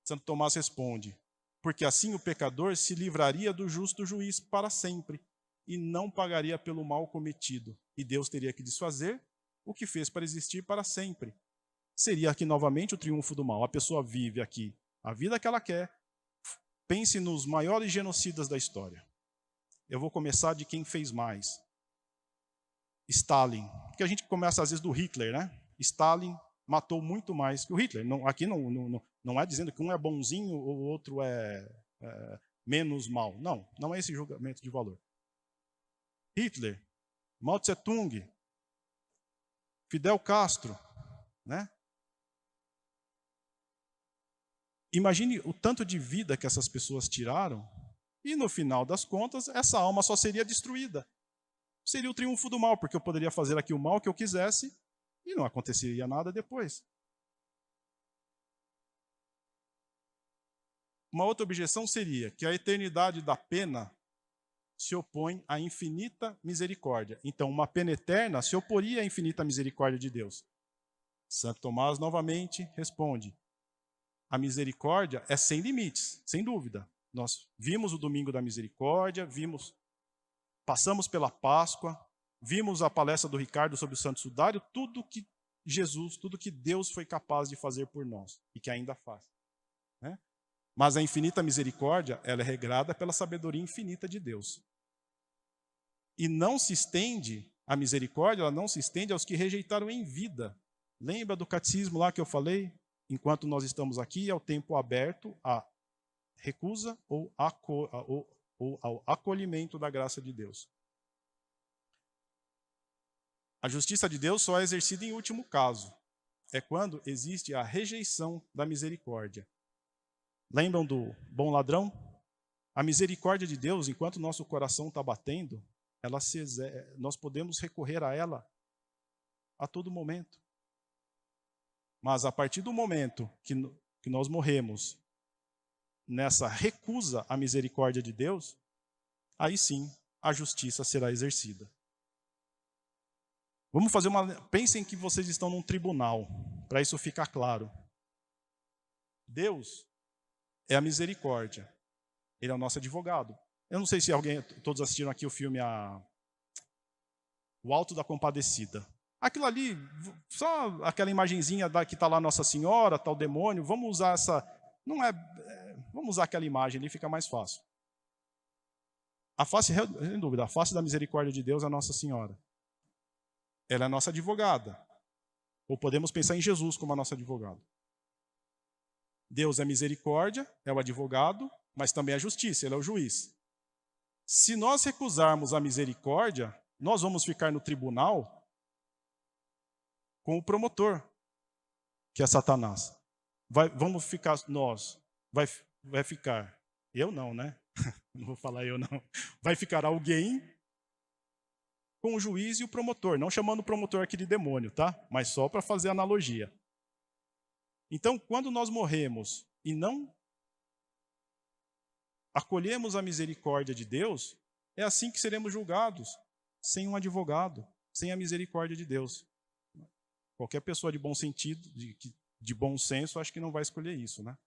Santo Tomás responde, porque assim o pecador se livraria do justo juiz para sempre e não pagaria pelo mal cometido. E Deus teria que desfazer o que fez para existir para sempre. Seria aqui novamente o triunfo do mal. A pessoa vive aqui a vida que ela quer. Pense nos maiores genocidas da história. Eu vou começar de quem fez mais. Stalin. Porque a gente começa às vezes do Hitler, né? Stalin matou muito mais que o Hitler. Aqui não é dizendo que um é bonzinho ou o outro é menos mal. Não é esse julgamento de valor. Hitler, Mao Tse Tung, Fidel Castro, né? Imagine o tanto de vida que essas pessoas tiraram e no final das contas essa alma só seria destruída. Seria o triunfo do mal, porque eu poderia fazer aqui o mal que eu quisesse e não aconteceria nada depois. Uma outra objeção seria que a eternidade da pena se opõe à infinita misericórdia. Então, uma pena eterna se oporia à infinita misericórdia de Deus. Santo Tomás novamente responde, a misericórdia é sem limites, sem dúvida. Nós vimos o domingo da misericórdia, passamos pela Páscoa, vimos a palestra do Ricardo sobre o Santo Sudário, tudo que Jesus, tudo que Deus foi capaz de fazer por nós e que ainda faz. Né? Mas a infinita misericórdia, ela é regrada pela sabedoria infinita de Deus. E não se estende, a misericórdia, ela não se estende aos que rejeitaram em vida. Lembra do catecismo lá que eu falei? Enquanto nós estamos aqui, é o tempo aberto à recusa ou ao acolhimento da graça de Deus. A justiça de Deus só é exercida em último caso. É quando existe a rejeição da misericórdia. Lembram do bom ladrão? A misericórdia de Deus, enquanto o nosso coração está batendo, nós podemos recorrer a ela a todo momento. Mas a partir do momento que nós morremos nessa recusa à misericórdia de Deus, aí sim a justiça será exercida. Vamos fazer pensem que vocês estão num tribunal, para isso ficar claro. Deus é a misericórdia. Ele é o nosso advogado. Eu não sei se todos assistiram aqui o filme O Alto da Compadecida. Aquilo ali, só aquela imagenzinha que está lá Nossa Senhora, está o demônio, vamos usar vamos usar aquela imagem ali, fica mais fácil. sem dúvida, a face da misericórdia de Deus é a Nossa Senhora. Ela é a nossa advogada. Ou podemos pensar em Jesus como a nossa advogada. Deus é misericórdia, é o advogado, mas também é justiça, ele é o juiz. Se nós recusarmos a misericórdia, nós vamos ficar no tribunal com o promotor, que é Satanás. Vamos ficar nós, vai ficar, eu não, né? Não vou falar eu não. Vai ficar alguém com o juiz e o promotor, não chamando o promotor aqui de demônio, tá? Mas só para fazer analogia. Então, quando nós morremos e não acolhemos a misericórdia de Deus, é assim que seremos julgados, sem um advogado, sem a misericórdia de Deus. Qualquer pessoa de bom sentido, de bom senso, acho que não vai escolher isso, né?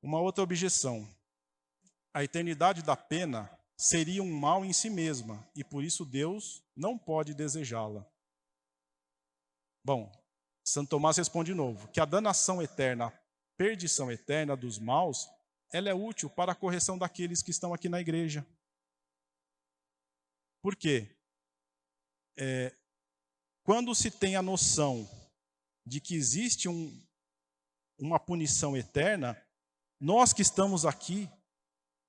Uma outra objeção. A eternidade da pena seria um mal em si mesma, e por isso Deus não pode desejá-la. Bom, Santo Tomás responde de novo, que a danação eterna, a perdição eterna dos maus, ela é útil para a correção daqueles que estão aqui na igreja. Por quê? Quando se tem a noção de que existe uma punição eterna, nós que estamos aqui,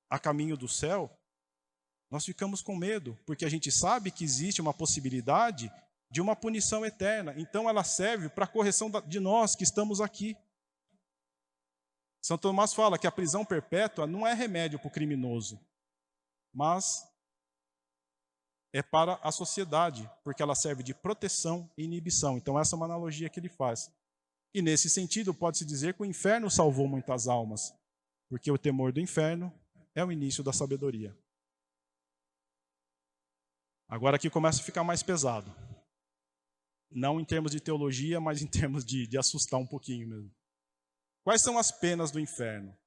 a caminho do céu, nós ficamos com medo, porque a gente sabe que existe uma possibilidade de uma punição eterna. Então ela serve para a correção de nós que estamos aqui. São Tomás fala que a prisão perpétua não é remédio para o criminoso, mas é para a sociedade, porque ela serve de proteção e inibição. Então essa é uma analogia que ele faz. E nesse sentido pode-se dizer que o inferno salvou muitas almas, porque o temor do inferno é o início da sabedoria. Agora aqui começa a ficar mais pesado. Não em termos de teologia, mas em termos de assustar um pouquinho mesmo. Quais são as penas do inferno?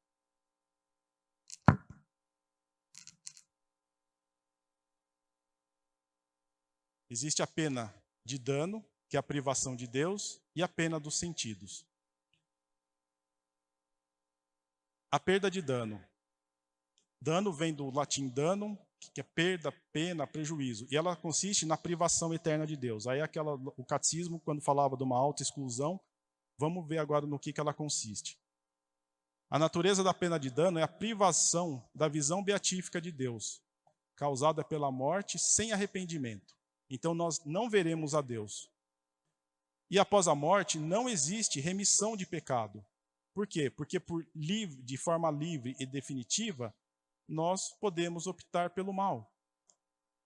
Existe a pena de dano, que é a privação de Deus, e a pena dos sentidos. A perda de dano. Dano vem do latim danum, que é perda, pena, prejuízo. E ela consiste na privação eterna de Deus. Aí o catecismo, quando falava de uma autoexclusão, vamos ver agora no que ela consiste. A natureza da pena de dano é a privação da visão beatífica de Deus, causada pela morte sem arrependimento. Então nós não veremos a Deus. E após a morte não existe remissão de pecado. Por quê? Porque de forma livre e definitiva, nós podemos optar pelo mal.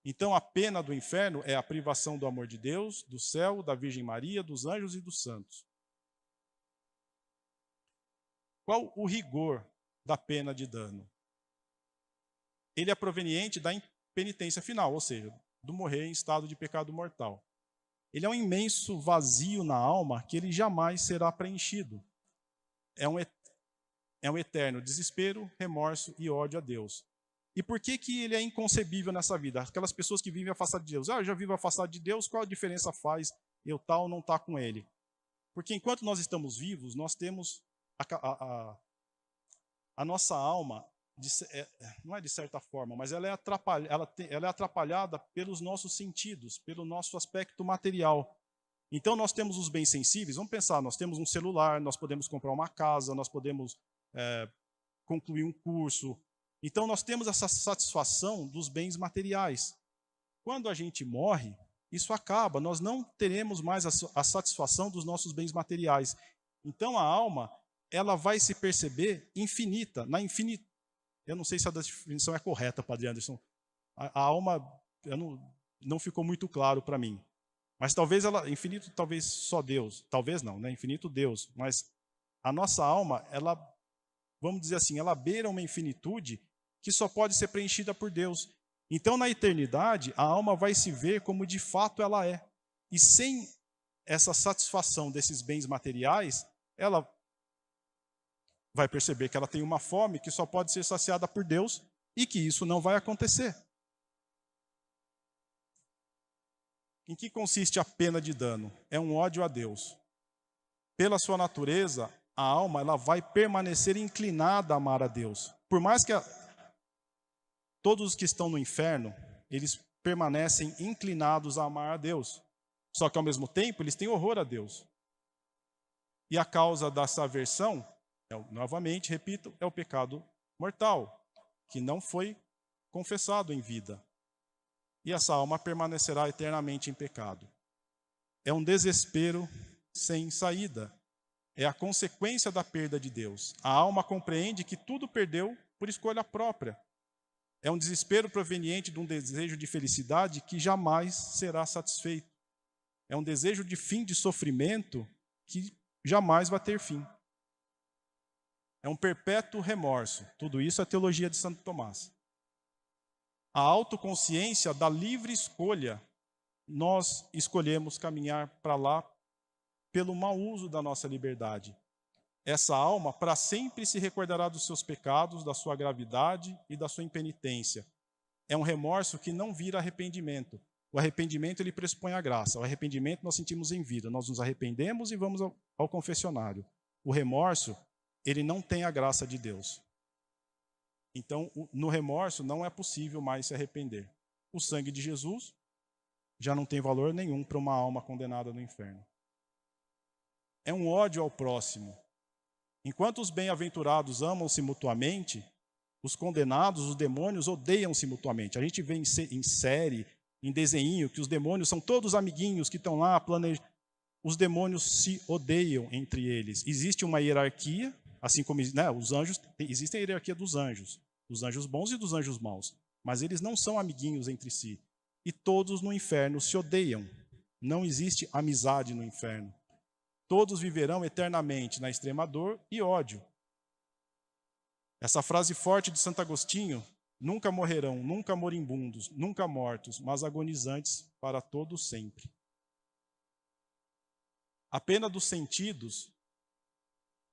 Então a pena do inferno é a privação do amor de Deus, do céu, da Virgem Maria, dos anjos e dos santos. Qual o rigor da pena de dano? Ele é proveniente da impenitência final, ou seja, do morrer em estado de pecado mortal. Ele é um imenso vazio na alma que ele jamais será preenchido. É um eterno desespero, remorso e ódio a Deus. E por que ele é inconcebível nessa vida? Aquelas pessoas que vivem afastadas de Deus. Eu já vivo afastado de Deus, qual a diferença faz eu estar ou não estar com Ele? Porque enquanto nós estamos vivos, nós temos a nossa alma, não é de certa forma, mas ela é atrapalhada pelos nossos sentidos, pelo nosso aspecto material. Então nós temos os bens sensíveis, vamos pensar, nós temos um celular, nós podemos comprar uma casa, nós podemos concluir um curso. Então nós temos essa satisfação dos bens materiais. Quando a gente morre, isso acaba, nós não teremos mais a satisfação dos nossos bens materiais. Então a alma, ela vai se perceber infinita, eu não sei se a definição é correta, Padre Anderson. A alma não ficou muito claro para mim. Mas talvez infinito, talvez só Deus. Talvez não, né? Infinito Deus. Mas a nossa alma, ela, vamos dizer assim, ela beira uma infinitude que só pode ser preenchida por Deus. Então, na eternidade, a alma vai se ver como de fato ela é. E sem essa satisfação desses bens materiais, ela vai perceber que ela tem uma fome que só pode ser saciada por Deus e que isso não vai acontecer. Em que consiste a pena de dano? É um ódio a Deus. Pela sua natureza, a alma ela vai permanecer inclinada a amar a Deus. Por mais que todos os que estão no inferno, eles permanecem inclinados a amar a Deus. Só que ao mesmo tempo, eles têm horror a Deus. E a causa dessa aversão, novamente, repito, é o pecado mortal, que não foi confessado em vida. E essa alma permanecerá eternamente em pecado. É um desespero sem saída. É a consequência da perda de Deus. A alma compreende que tudo perdeu por escolha própria. É um desespero proveniente de um desejo de felicidade que jamais será satisfeito. É um desejo de fim de sofrimento que jamais vai ter fim. É um perpétuo remorso. Tudo isso é a teologia de Santo Tomás. A autoconsciência da livre escolha. Nós escolhemos caminhar para lá pelo mau uso da nossa liberdade. Essa alma para sempre se recordará dos seus pecados, da sua gravidade e da sua impenitência. É um remorso que não vira arrependimento. O arrependimento ele pressupõe a graça. O arrependimento nós sentimos em vida. Nós nos arrependemos e vamos ao confessionário. O remorso, ele não tem a graça de Deus. Então, no remorso não é possível mais se arrepender. O sangue de Jesus já não tem valor nenhum para uma alma condenada no inferno. É um ódio ao próximo. Enquanto os bem-aventurados amam-se mutuamente, os condenados, os demônios, odeiam-se mutuamente. A gente vê em série, em desenho, que os demônios são todos amiguinhos que estão lá planejando. Os demônios se odeiam entre eles. Existe uma hierarquia, assim como os anjos, existe a hierarquia dos anjos bons e dos anjos maus. Mas eles não são amiguinhos entre si. E todos no inferno se odeiam. Não existe amizade no inferno. Todos viverão eternamente na extrema dor e ódio. Essa frase forte de Santo Agostinho: nunca morrerão, nunca moribundos, nunca mortos, mas agonizantes para todo sempre. A pena dos sentidos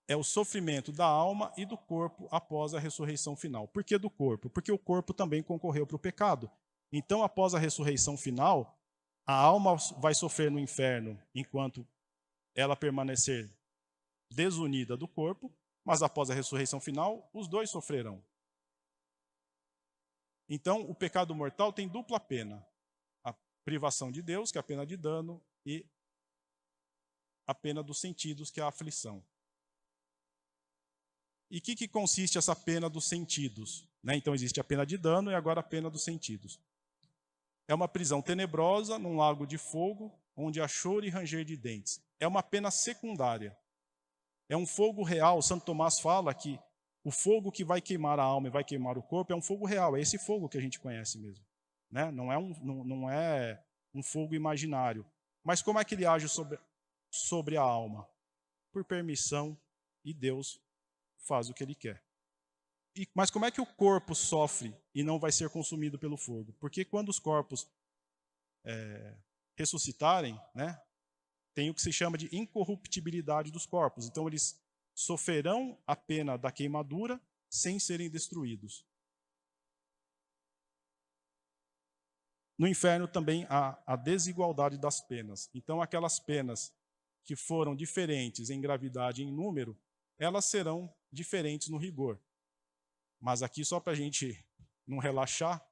é o sofrimento da alma e do corpo após a ressurreição final. Por que do corpo? Porque o corpo também concorreu para o pecado. Então, após a ressurreição final, a alma vai sofrer no inferno enquanto ela permanecer desunida do corpo, mas após a ressurreição final, os dois sofrerão. Então, o pecado mortal tem dupla pena: a privação de Deus, que é a pena de dano, e a pena dos sentidos, que é a aflição. E o que consiste essa pena dos sentidos? Então, existe a pena de dano e agora a pena dos sentidos. É uma prisão tenebrosa num lago de fogo, onde há choro e ranger de dentes. É uma pena secundária. É um fogo real. Santo Tomás fala que o fogo que vai queimar a alma e vai queimar o corpo é um fogo real. É esse fogo que a gente conhece mesmo. Não é um fogo imaginário. Mas como é que ele age sobre a alma? Por permissão, e Deus faz o que ele quer. Mas como é que o corpo sofre e não vai ser consumido pelo fogo? Porque quando os corpos ressuscitarem, tem o que se chama de incorruptibilidade dos corpos. Então eles sofrerão a pena da queimadura sem serem destruídos. No inferno também há a desigualdade das penas. Então aquelas penas que foram diferentes em gravidade e em número, elas serão diferentes no rigor. Mas aqui, só para a gente não relaxar,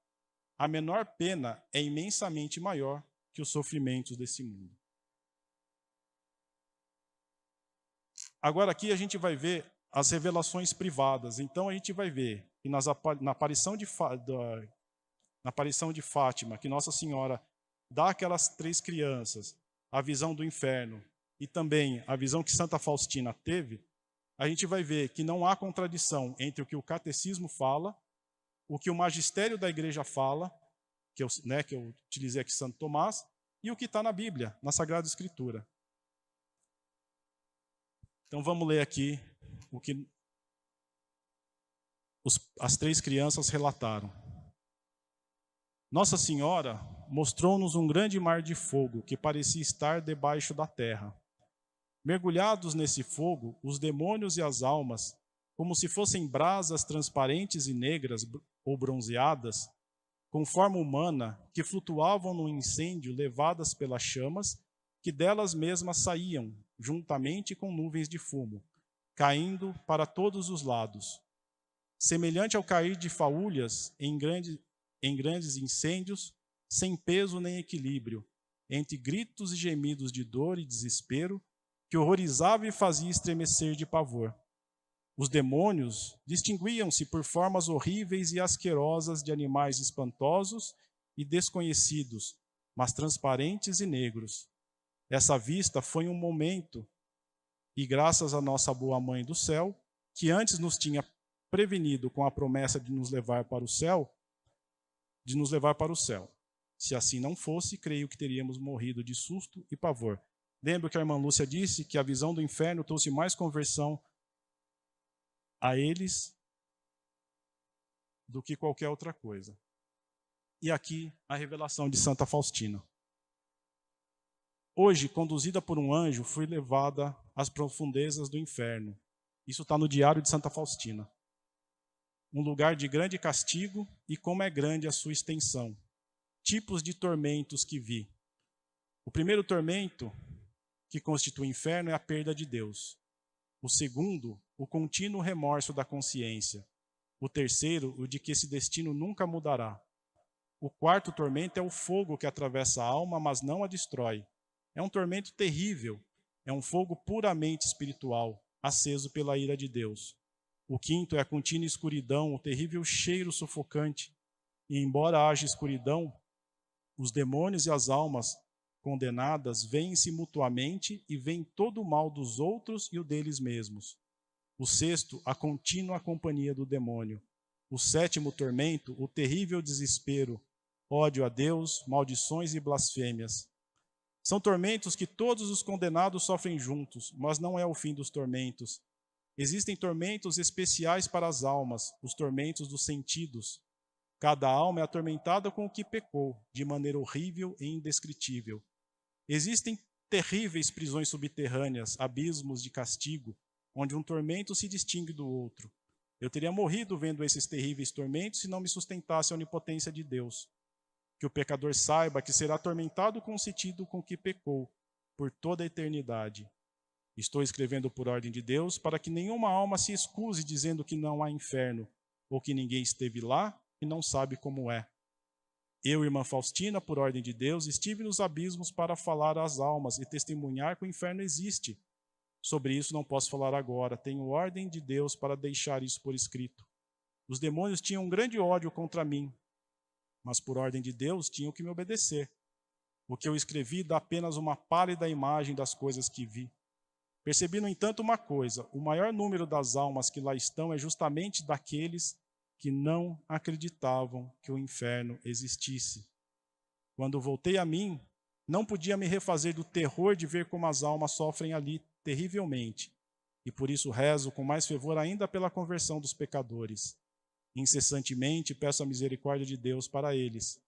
a menor pena é imensamente maior que os sofrimentos desse mundo. Agora aqui a gente vai ver as revelações privadas. Então a gente vai ver que na aparição de Fátima, que Nossa Senhora dá àquelas 3 crianças a visão do inferno e também a visão que Santa Faustina teve, a gente vai ver que não há contradição entre o que o catecismo fala, o que o magistério da igreja fala, que eu utilizei aqui Santo Tomás, e o que está na Bíblia, na Sagrada Escritura. Então vamos ler aqui o que as 3 crianças relataram. Nossa Senhora mostrou-nos um grande mar de fogo que parecia estar debaixo da terra. Mergulhados nesse fogo, os demônios e as almas, como se fossem brasas transparentes e negras ou bronzeadas, com forma humana, que flutuavam no incêndio levadas pelas chamas, que delas mesmas saíam, juntamente com nuvens de fumo, caindo para todos os lados. Semelhante ao cair de faúlhas em em grandes incêndios, sem peso nem equilíbrio, entre gritos e gemidos de dor e desespero, que horrorizava e fazia estremecer de pavor. Os demônios distinguiam-se por formas horríveis e asquerosas de animais espantosos e desconhecidos, mas transparentes e negros. Essa vista foi um momento, e graças à nossa boa mãe do céu, que antes nos tinha prevenido com a promessa de nos levar para o céu, Se assim não fosse, creio que teríamos morrido de susto e pavor. Lembro que a irmã Lúcia disse que a visão do inferno trouxe mais conversão a eles do que qualquer outra coisa. E aqui a revelação de Santa Faustina. Hoje, conduzida por um anjo, fui levada às profundezas do inferno. Isso está no Diário de Santa Faustina. Um lugar de grande castigo e como é grande a sua extensão. Tipos de tormentos que vi. O primeiro tormento que constitui o inferno é a perda de Deus. O segundo, o contínuo remorso da consciência. O terceiro, o de que esse destino nunca mudará. O quarto tormento é o fogo que atravessa a alma, mas não a destrói. É um tormento terrível, é um fogo puramente espiritual, aceso pela ira de Deus. O quinto é a contínua escuridão, o terrível cheiro sufocante. E embora haja escuridão, os demônios e as almas condenadas veem-se mutuamente e veem todo o mal dos outros e o deles mesmos. O sexto, a contínua companhia do demônio. O sétimo tormento, o terrível desespero, ódio a Deus, maldições e blasfêmias. São tormentos que todos os condenados sofrem juntos, mas não é o fim dos tormentos. Existem tormentos especiais para as almas, os tormentos dos sentidos. Cada alma é atormentada com o que pecou, de maneira horrível e indescritível. Existem terríveis prisões subterrâneas, abismos de castigo, onde um tormento se distingue do outro. Eu teria morrido vendo esses terríveis tormentos se não me sustentasse a onipotência de Deus. Que o pecador saiba que será atormentado com o sentido com que pecou, por toda a eternidade. Estou escrevendo por ordem de Deus, para que nenhuma alma se excuse dizendo que não há inferno, ou que ninguém esteve lá e não sabe como é. Eu, irmã Faustina, por ordem de Deus, estive nos abismos para falar às almas e testemunhar que o inferno existe. Sobre isso não posso falar agora, tenho ordem de Deus para deixar isso por escrito. Os demônios tinham um grande ódio contra mim, mas por ordem de Deus tinham que me obedecer. O que eu escrevi dá apenas uma pálida imagem das coisas que vi. Percebi, no entanto, uma coisa: o maior número das almas que lá estão é justamente daqueles que não acreditavam que o inferno existisse. Quando voltei a mim, não podia me refazer do terror de ver como as almas sofrem ali terrivelmente, e por isso rezo com mais fervor ainda pela conversão dos pecadores. Incessantemente peço a misericórdia de Deus para eles.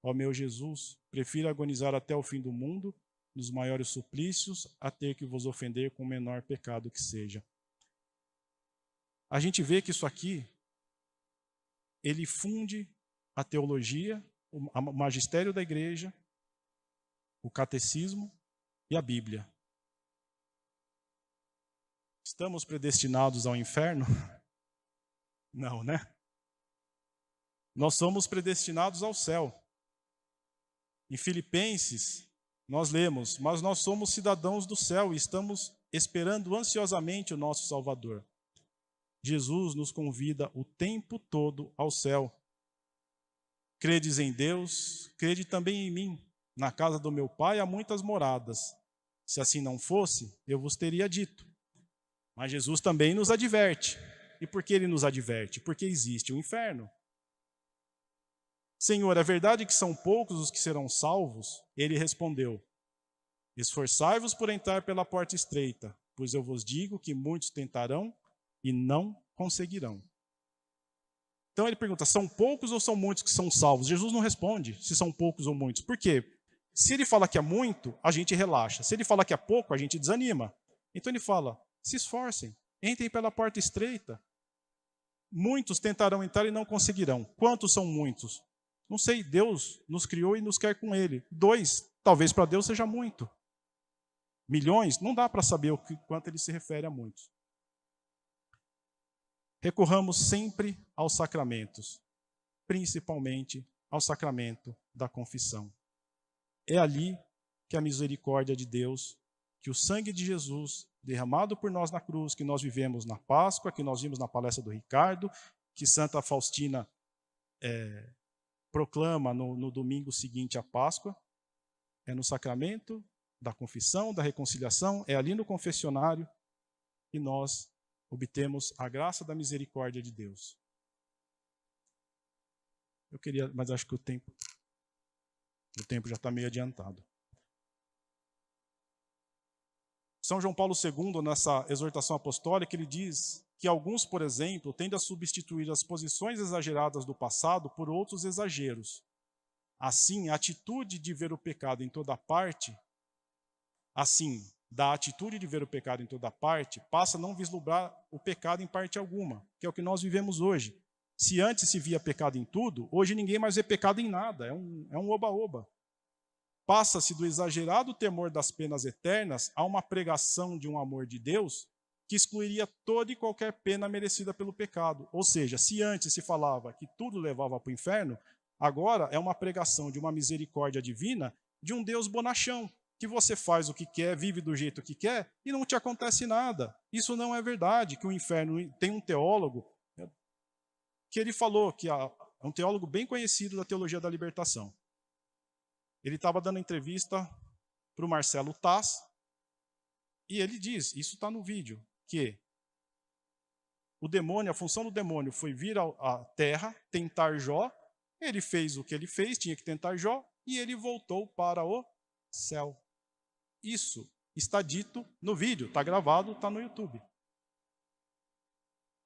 Ó meu Jesus, prefiro agonizar até o fim do mundo, nos maiores suplícios, a ter que vos ofender com o menor pecado que seja. A gente vê que isso aqui, ele funde a teologia, o magistério da igreja, o catecismo e a Bíblia. Estamos predestinados ao inferno? Não, né? Nós somos predestinados ao céu. Em Filipenses, nós lemos: mas nós somos cidadãos do céu e estamos esperando ansiosamente o nosso Salvador. Jesus nos convida o tempo todo ao céu. Credes em Deus, crede também em mim. Na casa do meu Pai há muitas moradas. Se assim não fosse, eu vos teria dito. Mas Jesus também nos adverte. E por que ele nos adverte? Porque existe o inferno. Senhor, é verdade que são poucos os que serão salvos? Ele respondeu: esforçai-vos por entrar pela porta estreita, pois eu vos digo que muitos tentarão e não conseguirão. Então ele pergunta: são poucos ou são muitos que são salvos? Jesus não responde se são poucos ou muitos. Por quê? Se ele fala que é muito, a gente relaxa. Se ele fala que é pouco, a gente desanima. Então ele fala: se esforcem, entrem pela porta estreita. Muitos tentarão entrar e não conseguirão. Quantos são muitos? Não sei, Deus nos criou e nos quer com ele. 2, talvez para Deus seja muito. Milhões, não dá para saber quanto ele se refere a muitos. Recorramos sempre aos sacramentos, principalmente ao sacramento da confissão. É ali que a misericórdia de Deus, que o sangue de Jesus derramado por nós na cruz, que nós vivemos na Páscoa, que nós vimos na palestra do Ricardo, que Santa Faustina proclama no domingo seguinte à Páscoa, é no sacramento da confissão, da reconciliação, é ali no confessionário que nós obtemos a graça da misericórdia de Deus. Eu queria, mas acho que o tempo já está meio adiantado. São João Paulo II, nessa exortação apostólica, ele diz que alguns, por exemplo, tendem a substituir as posições exageradas do passado por outros exageros. Assim, a atitude de ver o pecado em toda parte, passa a não vislumbrar o pecado em parte alguma, que é o que nós vivemos hoje. Se antes se via pecado em tudo, hoje ninguém mais vê pecado em nada, é um oba-oba. Passa-se do exagerado temor das penas eternas a uma pregação de um amor de Deus que excluiria toda e qualquer pena merecida pelo pecado. Ou seja, se antes se falava que tudo levava para o inferno, agora é uma pregação de uma misericórdia divina de um Deus bonachão, que você faz o que quer, vive do jeito que quer e não te acontece nada. Isso não é verdade, que o inferno tem um teólogo que ele falou, que é um teólogo bem conhecido da teologia da libertação. Ele estava dando entrevista para o Marcelo Taz, e ele diz, isso está no vídeo, que o demônio, a função do demônio foi vir à terra, tentar Jó, ele fez o que ele fez, tinha que tentar Jó, e ele voltou para o céu. Isso está dito no vídeo, está gravado, está no YouTube.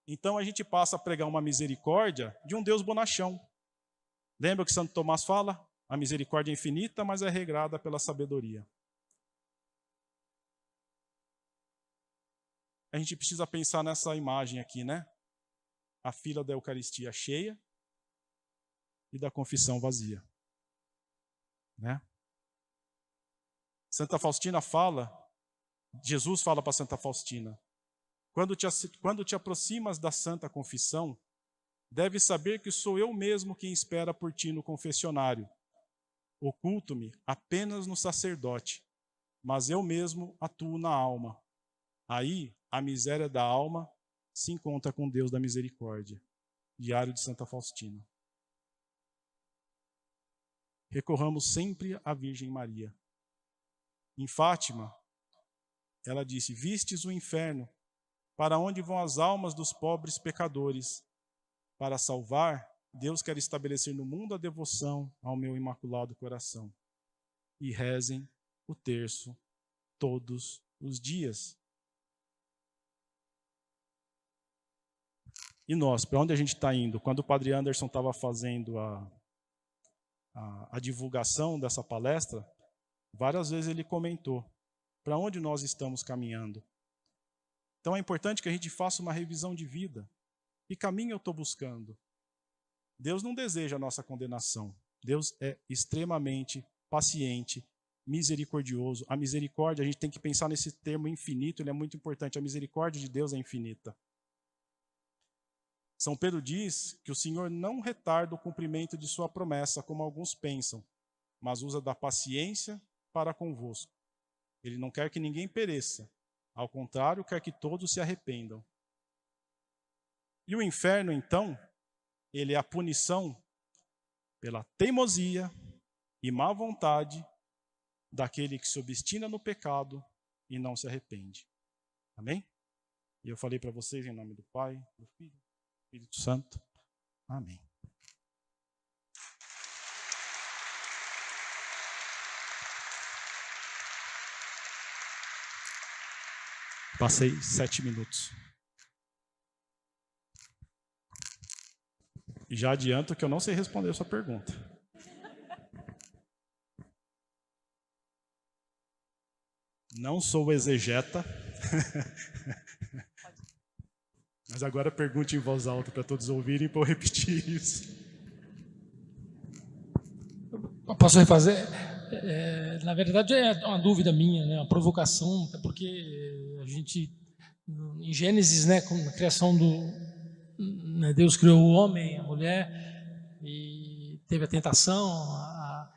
Então a gente passa a pregar uma misericórdia de um Deus bonachão. Lembra o que Santo Tomás fala? A misericórdia é infinita, mas é regrada pela sabedoria. A gente precisa pensar nessa imagem aqui, né? A fila da Eucaristia cheia e da confissão vazia. Né? Santa Faustina fala, Jesus fala para Santa Faustina, quando te aproximas da Santa Confissão, deves saber que sou eu mesmo quem espera por ti no confessionário. Oculto-me apenas no sacerdote, mas eu mesmo atuo na alma. Aí, a miséria da alma se encontra com Deus da misericórdia. Diário de Santa Faustina. Recorramos sempre à Virgem Maria. Em Fátima, ela disse, vistes o inferno, para onde vão as almas dos pobres pecadores. Para salvar, Deus quer estabelecer no mundo a devoção ao meu imaculado coração. E rezem o terço todos os dias. E nós, para onde a gente está indo? Quando o Padre Anderson estava fazendo a divulgação dessa palestra, várias vezes ele comentou para onde nós estamos caminhando. Então é importante que a gente faça uma revisão de vida. Que caminho eu estou buscando? Deus não deseja a nossa condenação. Deus é extremamente paciente, misericordioso. A misericórdia, a gente tem que pensar nesse termo infinito, ele é muito importante. A misericórdia de Deus é infinita. São Pedro diz que o Senhor não retarda o cumprimento de sua promessa, como alguns pensam, mas usa da paciência para convosco. Ele não quer que ninguém pereça. Ao contrário, quer que todos se arrependam. E o inferno, então, ele é a punição pela teimosia e má vontade daquele que se obstina no pecado e não se arrepende. Amém? E eu falei para vocês em nome do Pai, do Filho, do Espírito Santo. Amém. Passei 7 minutos. E já adianto que eu não sei responder a sua pergunta. Não sou exegeta. Mas agora pergunte em voz alta para todos ouvirem para eu repetir isso. Posso refazer? Na verdade é uma dúvida minha, né? Uma provocação, porque a gente, em Gênesis, né, com a criação Deus criou o homem, a mulher, e teve a tentação. A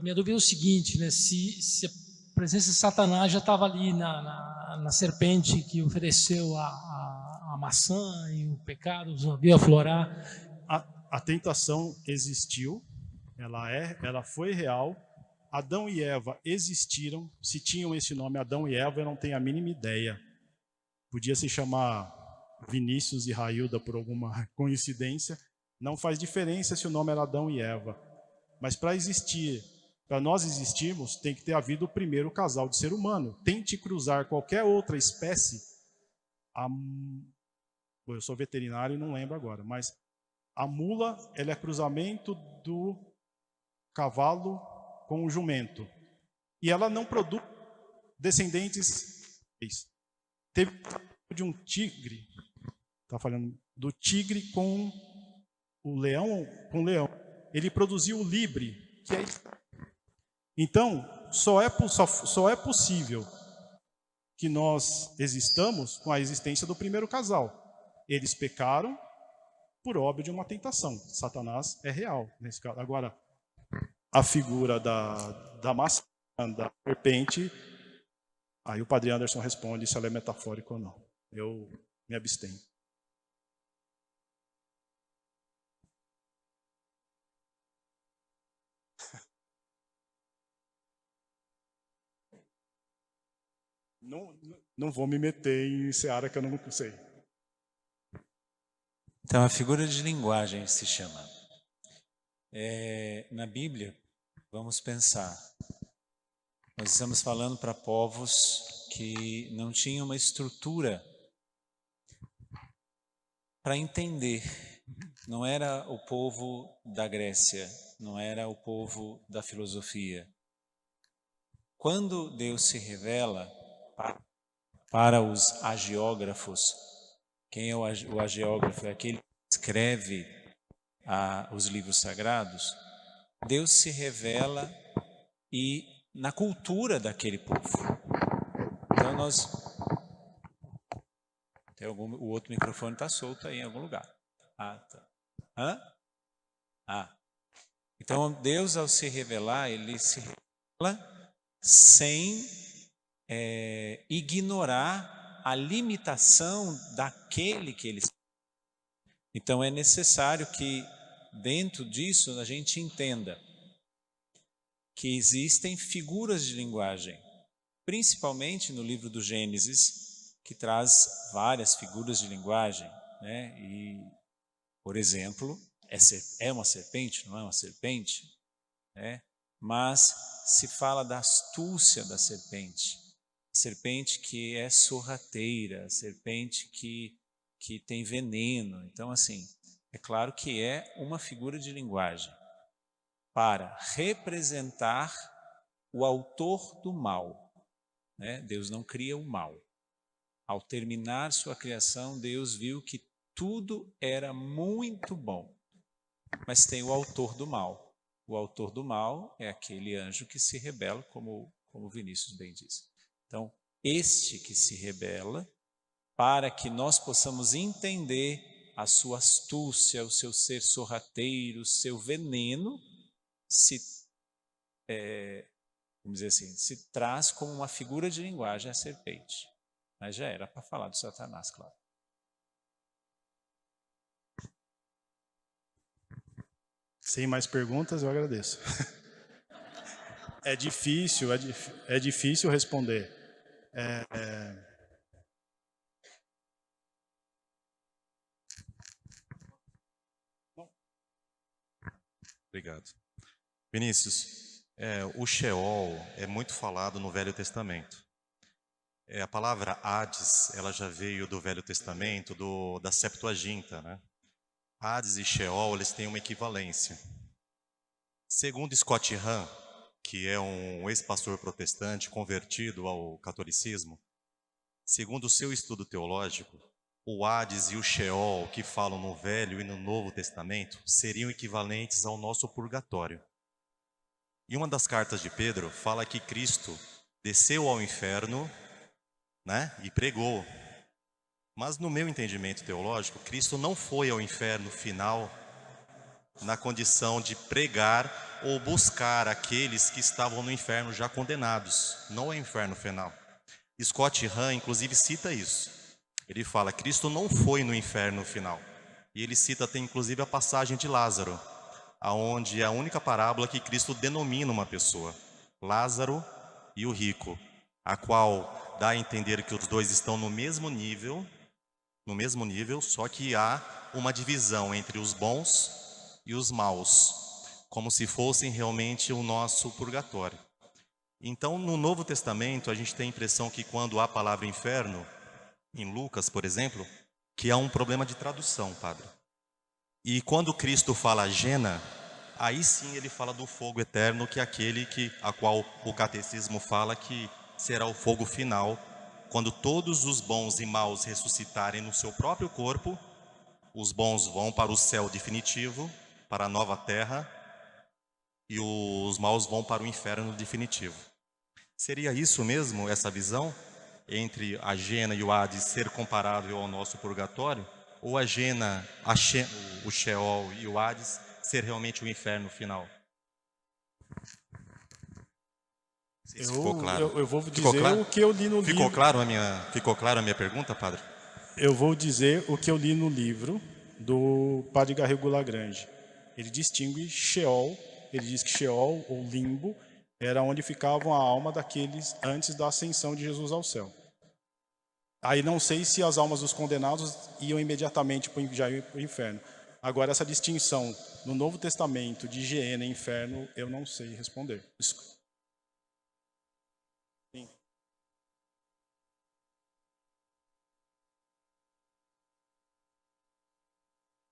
minha dúvida é o seguinte, né? Se a presença de Satanás já estava ali na serpente que ofereceu a maçã e o pecado veio aflorar. A tentação existiu, ela foi real. Adão e Eva existiram. Se tinham esse nome, Adão e Eva, eu não tenho a mínima ideia. Podia se chamar Vinícius e Railda por alguma coincidência. Não faz diferença se o nome era Adão e Eva. Mas para nós existirmos, tem que ter havido o primeiro casal de ser humano. Tente cruzar qualquer outra espécie. Eu sou veterinário e não lembro agora, mas a mula, ela é cruzamento do cavalo com o jumento. E ela não produz descendentes. Teve de um tigre, tá falando do tigre com o leão, ele produziu o libre, que é isso. Então, só é possível que nós existamos com a existência do primeiro casal. Eles pecaram por óbvio de uma tentação. Satanás é real nesse caso. Agora, a figura da maçã, da serpente, aí o padre Anderson responde se ela é metafórica ou não. Eu me abstenho. Não vou me meter em seara que eu não sei. Então, a figura de linguagem se chama. Na Bíblia, vamos pensar. Nós estamos falando para povos que não tinham uma estrutura para entender. Não era o povo da Grécia, não era o povo da filosofia. Quando Deus se revela para os agiógrafos, quem é o agiógrafo? É aquele que escreve os livros sagrados. Deus se revela na cultura daquele povo. Então o outro microfone está solto aí em algum lugar. Tá. Então Deus, ao se revelar, ele se revela sem ignorar a limitação daquele que ele. Então é necessário que dentro disso a gente entenda que existem figuras de linguagem, principalmente no livro do Gênesis, que traz várias figuras de linguagem, né? E, por exemplo, é uma serpente, não é uma serpente, né? Mas se fala da astúcia da serpente, serpente que é sorrateira, serpente que tem veneno. Então, assim, é claro que é uma figura de linguagem para representar o autor do mal, né? Deus não cria o mal. Ao terminar sua criação, Deus viu que tudo era muito bom, mas tem o autor do mal. O autor do mal é aquele anjo que se rebela, como Vinícius bem disse. Então, este que se rebela, para que nós possamos entender a sua astúcia, o seu ser sorrateiro, o seu veneno, vamos dizer assim, se traz como uma figura de linguagem a serpente. Mas já era para falar do Satanás, claro. Sem mais perguntas, eu agradeço. É difícil responder. Obrigado. Vinícius, o Sheol é muito falado no Velho Testamento. A palavra Hades, ela já veio do Velho Testamento, da Septuaginta, né? Hades e Sheol, eles têm uma equivalência. Segundo Scott Hahn, que é um ex-pastor protestante convertido ao catolicismo, segundo o seu estudo teológico, o Hades e o Sheol, que falam no Velho e no Novo Testamento, seriam equivalentes ao nosso purgatório. E uma das cartas de Pedro fala que Cristo desceu ao inferno, né, e pregou. Mas no meu entendimento teológico, Cristo não foi ao inferno final na condição de pregar ou buscar aqueles que estavam no inferno já condenados, não é inferno final. Scott Hahn, inclusive, cita isso. Ele fala, Cristo não foi no inferno final. E ele cita até, inclusive, a passagem de Lázaro, aonde é a única parábola que Cristo denomina uma pessoa, Lázaro e o rico, a qual dá a entender que os dois estão no mesmo nível, só que há uma divisão entre os bons e os maus, como se fossem realmente o nosso purgatório. Então, no Novo Testamento, a gente tem a impressão que quando há a palavra inferno, em Lucas, por exemplo, que há um problema de tradução, padre. E quando Cristo fala Gena, aí sim ele fala do fogo eterno, que é aquele a qual o catecismo fala que será o fogo final, quando todos os bons e maus ressuscitarem no seu próprio corpo, os bons vão para o céu definitivo, para a nova terra, e os maus vão para o inferno definitivo. Seria isso mesmo, essa visão, entre a Gena e o Hades ser comparável ao nosso purgatório? Ou a Gena, o Sheol e o Hades ser realmente o inferno final? Ficou claro? Eu vou dizer o que eu li no livro. Ficou claro a minha pergunta, padre? Eu vou dizer o que eu li no livro do padre Garrigou Lagrange. Ele distingue Sheol, ele diz que Sheol, ou limbo, era onde ficavam a alma daqueles antes da ascensão de Jesus ao céu. Aí não sei se as almas dos condenados iam imediatamente para o inferno. Agora, essa distinção no Novo Testamento de Geena e inferno, eu não sei responder. Sim.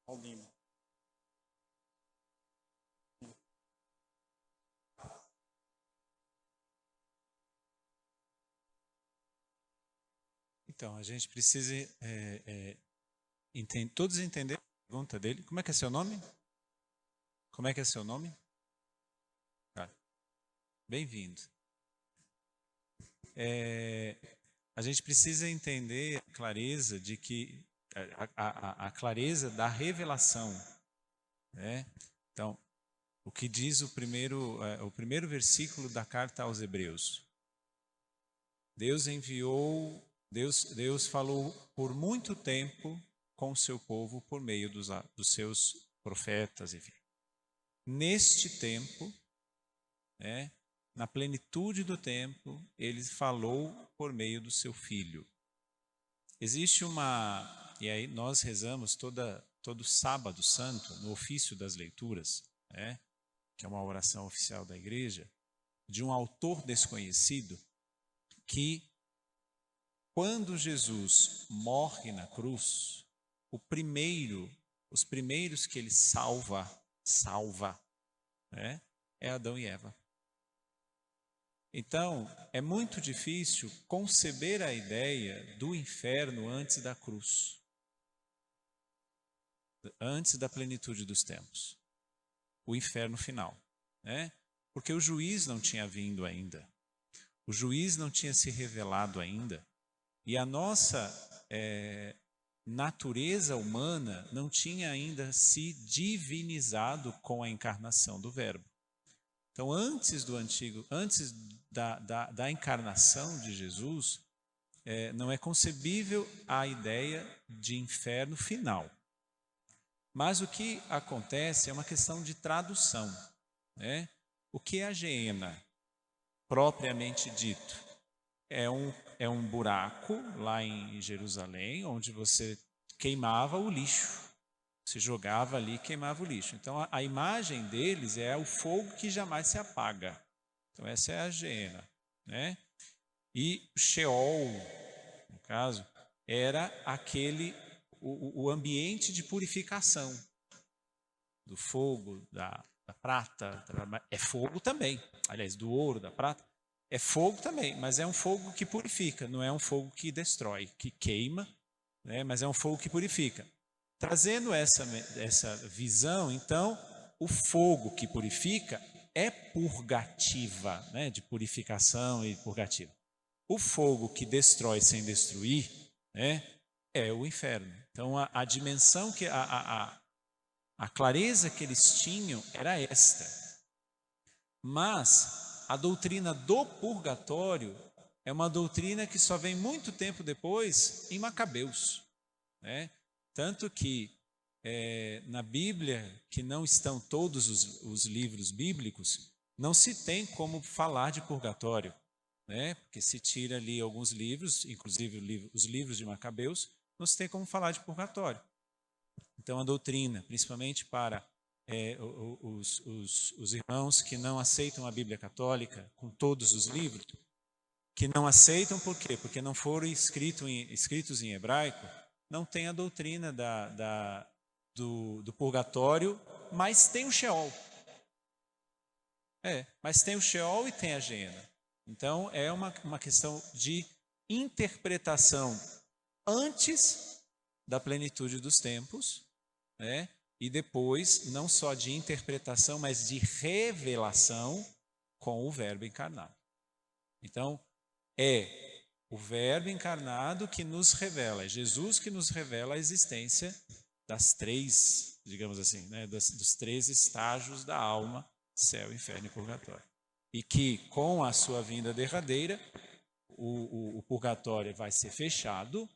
Ao limbo. Então, a gente precisa todos entenderem a pergunta dele. Como é que é seu nome? Como é que é seu nome? Bem-vindo. A gente precisa entender a clareza de que a clareza da revelação, né? Então, o que diz o primeiro versículo da carta aos Hebreus. Deus falou por muito tempo com o seu povo por meio dos seus profetas, enfim. Neste tempo, na plenitude do tempo, ele falou por meio do seu Filho. Existe e aí nós rezamos todo sábado santo, no ofício das leituras, que é uma oração oficial da igreja, de um autor desconhecido, que quando Jesus morre na cruz, os primeiros que ele salva, é Adão e Eva. Então, é muito difícil conceber a ideia do inferno antes da cruz, antes da plenitude dos tempos, o inferno final, porque o juiz não tinha vindo ainda, o juiz não tinha se revelado ainda, e a nossa natureza humana não tinha ainda se divinizado com a encarnação do Verbo. Então, antes da encarnação de Jesus, não é concebível a ideia de inferno final. Mas o que acontece é uma questão de tradução. O que é a Geena, propriamente dito? É um buraco lá em Jerusalém, onde você queimava o lixo. Se jogava ali e queimava o lixo. Então, a imagem deles é o fogo que jamais se apaga. Então, essa é a Geena. E o Sheol, no caso, era o ambiente de purificação do fogo, da prata. É fogo também. Aliás, do ouro, da prata. É fogo também, mas é um fogo que purifica. Não é um fogo que destrói, que queima, mas é um fogo que purifica. Trazendo essa visão, então, o fogo que purifica é purgativa, de purificação e purgativa. O fogo que destrói sem destruir, é o inferno. Então, a dimensão que A clareza que eles tinham era esta. Mas a doutrina do purgatório é uma doutrina que só vem muito tempo depois em Macabeus, né? Tanto que na Bíblia, que não estão todos os livros bíblicos, não se tem como falar de purgatório, né? Porque se tira ali alguns livros, inclusive os livros de Macabeus, não se tem como falar de purgatório. Então a doutrina, principalmente para os irmãos que não aceitam a Bíblia católica com todos os livros, que não aceitam por quê? Porque não foram escritos em hebraico, não tem a doutrina do purgatório, mas tem o Sheol. Mas tem o Sheol e tem a Gêena. Então é uma questão de interpretação antes da plenitude dos tempos, né? E depois, não só de interpretação, mas de revelação com o Verbo encarnado. Então, é o Verbo encarnado que nos revela, é Jesus que nos revela a existência das três, digamos assim, né, dos três estágios da alma, céu, inferno e purgatório. E que, com a sua vinda derradeira, o purgatório vai ser fechado,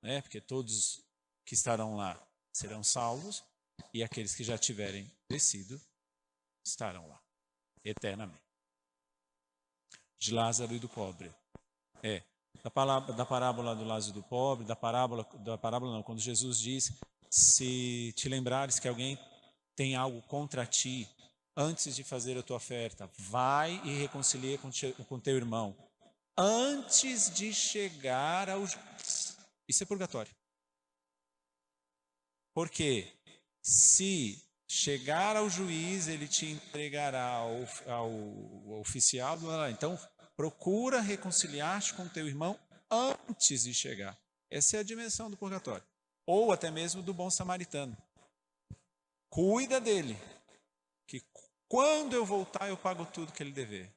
né, porque todos que estarão lá serão salvos, e aqueles que já tiverem descido estarão lá, eternamente. De Lázaro e do pobre. Da parábola do Lázaro e do pobre, da parábola não, quando Jesus diz, se te lembrares que alguém tem algo contra ti, antes de fazer a tua oferta, vai e reconcilia com teu irmão, antes de chegar ao juiz. Isso é purgatório. Porque se chegar ao juiz, ele te entregará ao oficial, então procura reconciliar-te com teu irmão antes de chegar. Essa é a dimensão do purgatório. Ou até mesmo do bom samaritano. Cuida dele, que quando eu voltar eu pago tudo que ele dever.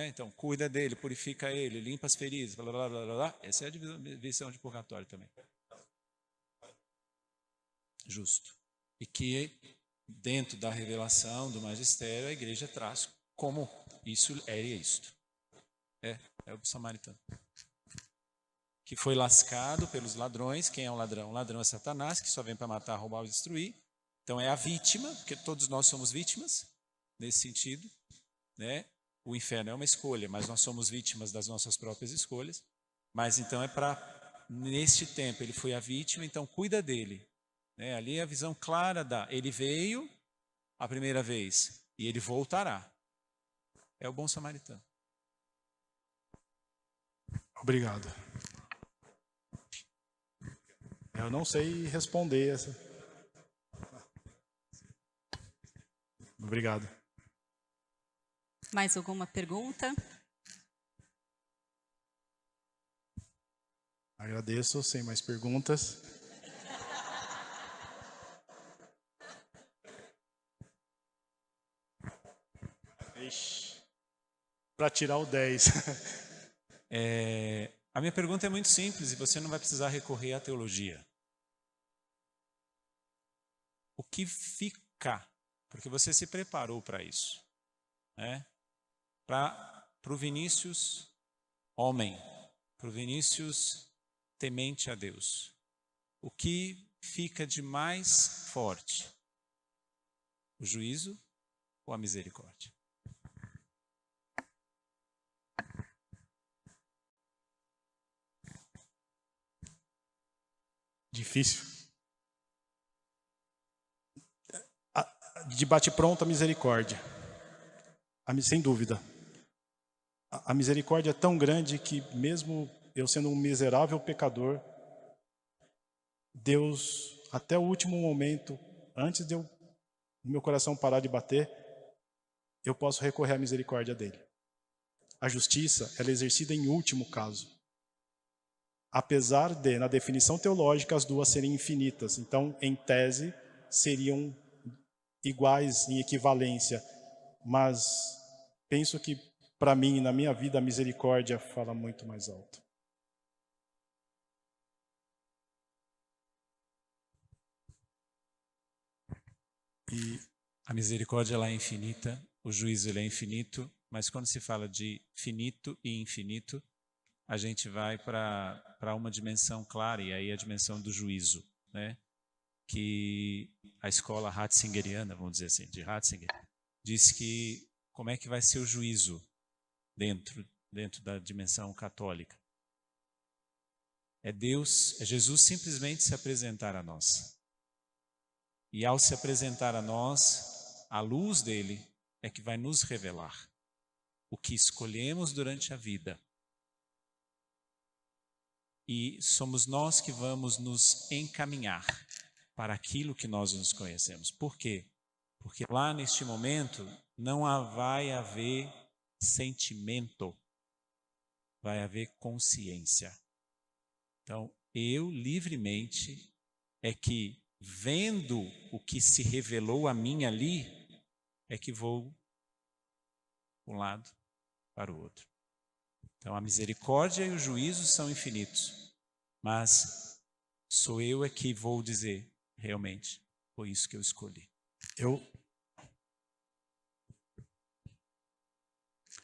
Então, cuida dele, purifica ele, limpa as feridas, blá, blá, blá, blá. Essa é a divisão de purgatório também. Justo. E que dentro da revelação do magistério a igreja traz como isso é isto. É o samaritano. Que foi lascado pelos ladrões. Quem é um ladrão? O ladrão é Satanás, que só vem para matar, roubar e destruir. Então é a vítima, porque todos nós somos vítimas, nesse sentido, né? O inferno é uma escolha, mas nós somos vítimas das nossas próprias escolhas. Mas então neste tempo, ele foi a vítima, então cuida dele. Ali é a visão clara ele veio a primeira vez e ele voltará. É o bom samaritano. Obrigado. Eu não sei responder essa. Obrigado. Mais alguma pergunta? Agradeço, sem mais perguntas. Para tirar o 10. A minha pergunta é muito simples e você não vai precisar recorrer à teologia. O que fica? Porque você se preparou para isso. Para o Vinícius homem, para o Vinícius temente a Deus. O que fica de mais forte? O juízo ou a misericórdia? Difícil. De bate-pronto, a misericórdia. Sem dúvida. A misericórdia é tão grande que, mesmo eu sendo um miserável pecador, Deus, até o último momento, antes de meu coração parar de bater, eu posso recorrer à misericórdia dele. A justiça, ela é exercida em último caso. Apesar de, na definição teológica, as duas serem infinitas. Então, em tese, seriam iguais em equivalência. Mas penso que, para mim, na minha vida, a misericórdia fala muito mais alto. E A misericórdia ela é infinita, o juízo ele é infinito, mas quando se fala de finito e infinito, a gente vai para uma dimensão clara, e aí a dimensão do juízo, né? Que a escola ratzingeriana, vamos dizer assim, de Ratzinger, diz que como é que vai ser o juízo dentro da dimensão católica. É Jesus simplesmente se apresentar a nós. E ao se apresentar a nós, a luz dele é que vai nos revelar o que escolhemos durante a vida. E somos nós que vamos nos encaminhar para aquilo que nós nos conhecemos. Por quê? Porque lá neste momento não vai haver sentimento, vai haver consciência. Então, eu livremente é que, vendo o que se revelou a mim ali, é que vou de um lado para o outro. Então, a misericórdia e o juízo são infinitos, mas sou eu é que vou dizer, realmente, foi isso que eu escolhi.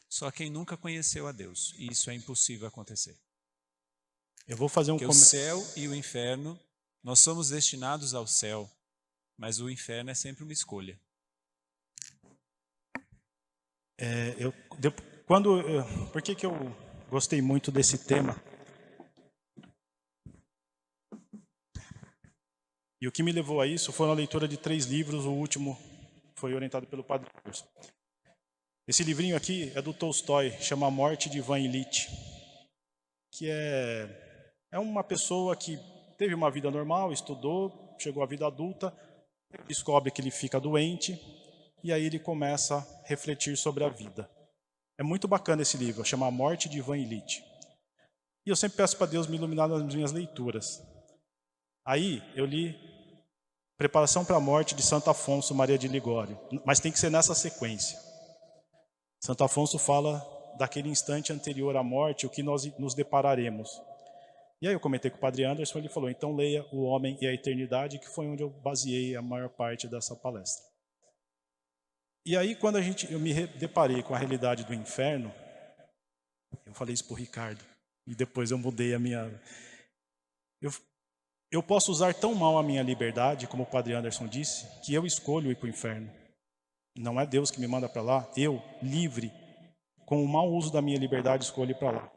Só quem nunca conheceu a Deus, e isso é impossível acontecer. Eu vou fazer Porque o céu e o inferno, nós somos destinados ao céu, mas o inferno é sempre uma escolha. Por que eu gostei muito desse tema? E o que me levou a isso foi a leitura de 3 livros, o último foi orientado pelo Padre Anderson. Esse livrinho aqui é do Tolstói, chama A Morte de Ivan Ilitch, que é uma pessoa que teve uma vida normal, estudou, chegou à vida adulta, descobre que ele fica doente, e aí ele começa a refletir sobre a vida. É muito bacana esse livro, chama A Morte de Ivan Ilitch. E eu sempre peço para Deus me iluminar nas minhas leituras. Aí eu li Preparação para a Morte de Santo Afonso Maria de Ligório, mas tem que ser nessa sequência. Santo Afonso fala daquele instante anterior à morte, o que nós nos depararemos. E aí eu comentei com o Padre Anderson, ele falou, então leia O Homem e a Eternidade, que foi onde eu baseei a maior parte dessa palestra. E aí quando eu me deparei com a realidade do inferno, eu falei isso para o Ricardo, e depois eu mudei a minha... Eu posso usar tão mal a minha liberdade, como o Padre Anderson disse, que eu escolho ir para o inferno. Não é Deus que me manda para lá, eu, livre, com o mau uso da minha liberdade, escolho ir para lá.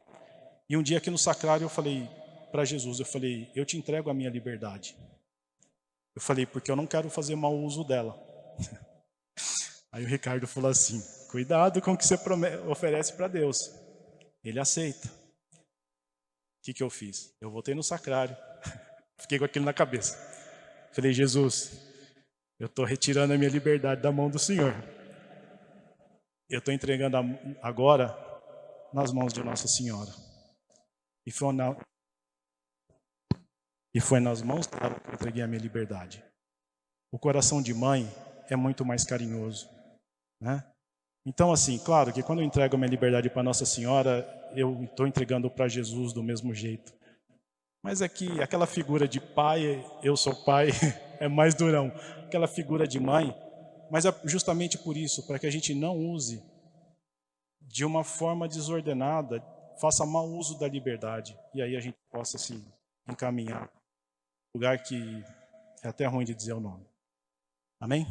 E um dia aqui no sacrário eu falei para Jesus, eu te entrego a minha liberdade. Eu falei, porque eu não quero fazer mau uso dela. Aí o Ricardo falou assim, cuidado com o que você oferece para Deus. Ele aceita. O que eu fiz? Eu voltei no sacrário, fiquei com aquilo na cabeça. Falei, Jesus, eu estou retirando a minha liberdade da mão do Senhor. Eu estou entregando agora nas mãos de Nossa Senhora. E foi nas mãos dela que eu entreguei a minha liberdade. O coração de mãe é muito mais carinhoso, né? Então, assim, claro que quando eu entrego a minha liberdade para Nossa Senhora, eu estou entregando para Jesus do mesmo jeito. Mas é que aquela figura de pai, eu sou pai, é mais durão. Aquela figura de mãe, mas é justamente por isso, para que a gente não use de uma forma desordenada, faça mau uso da liberdade. E aí a gente possa se encaminhar. Lugar que é até ruim de dizer o nome. Amém?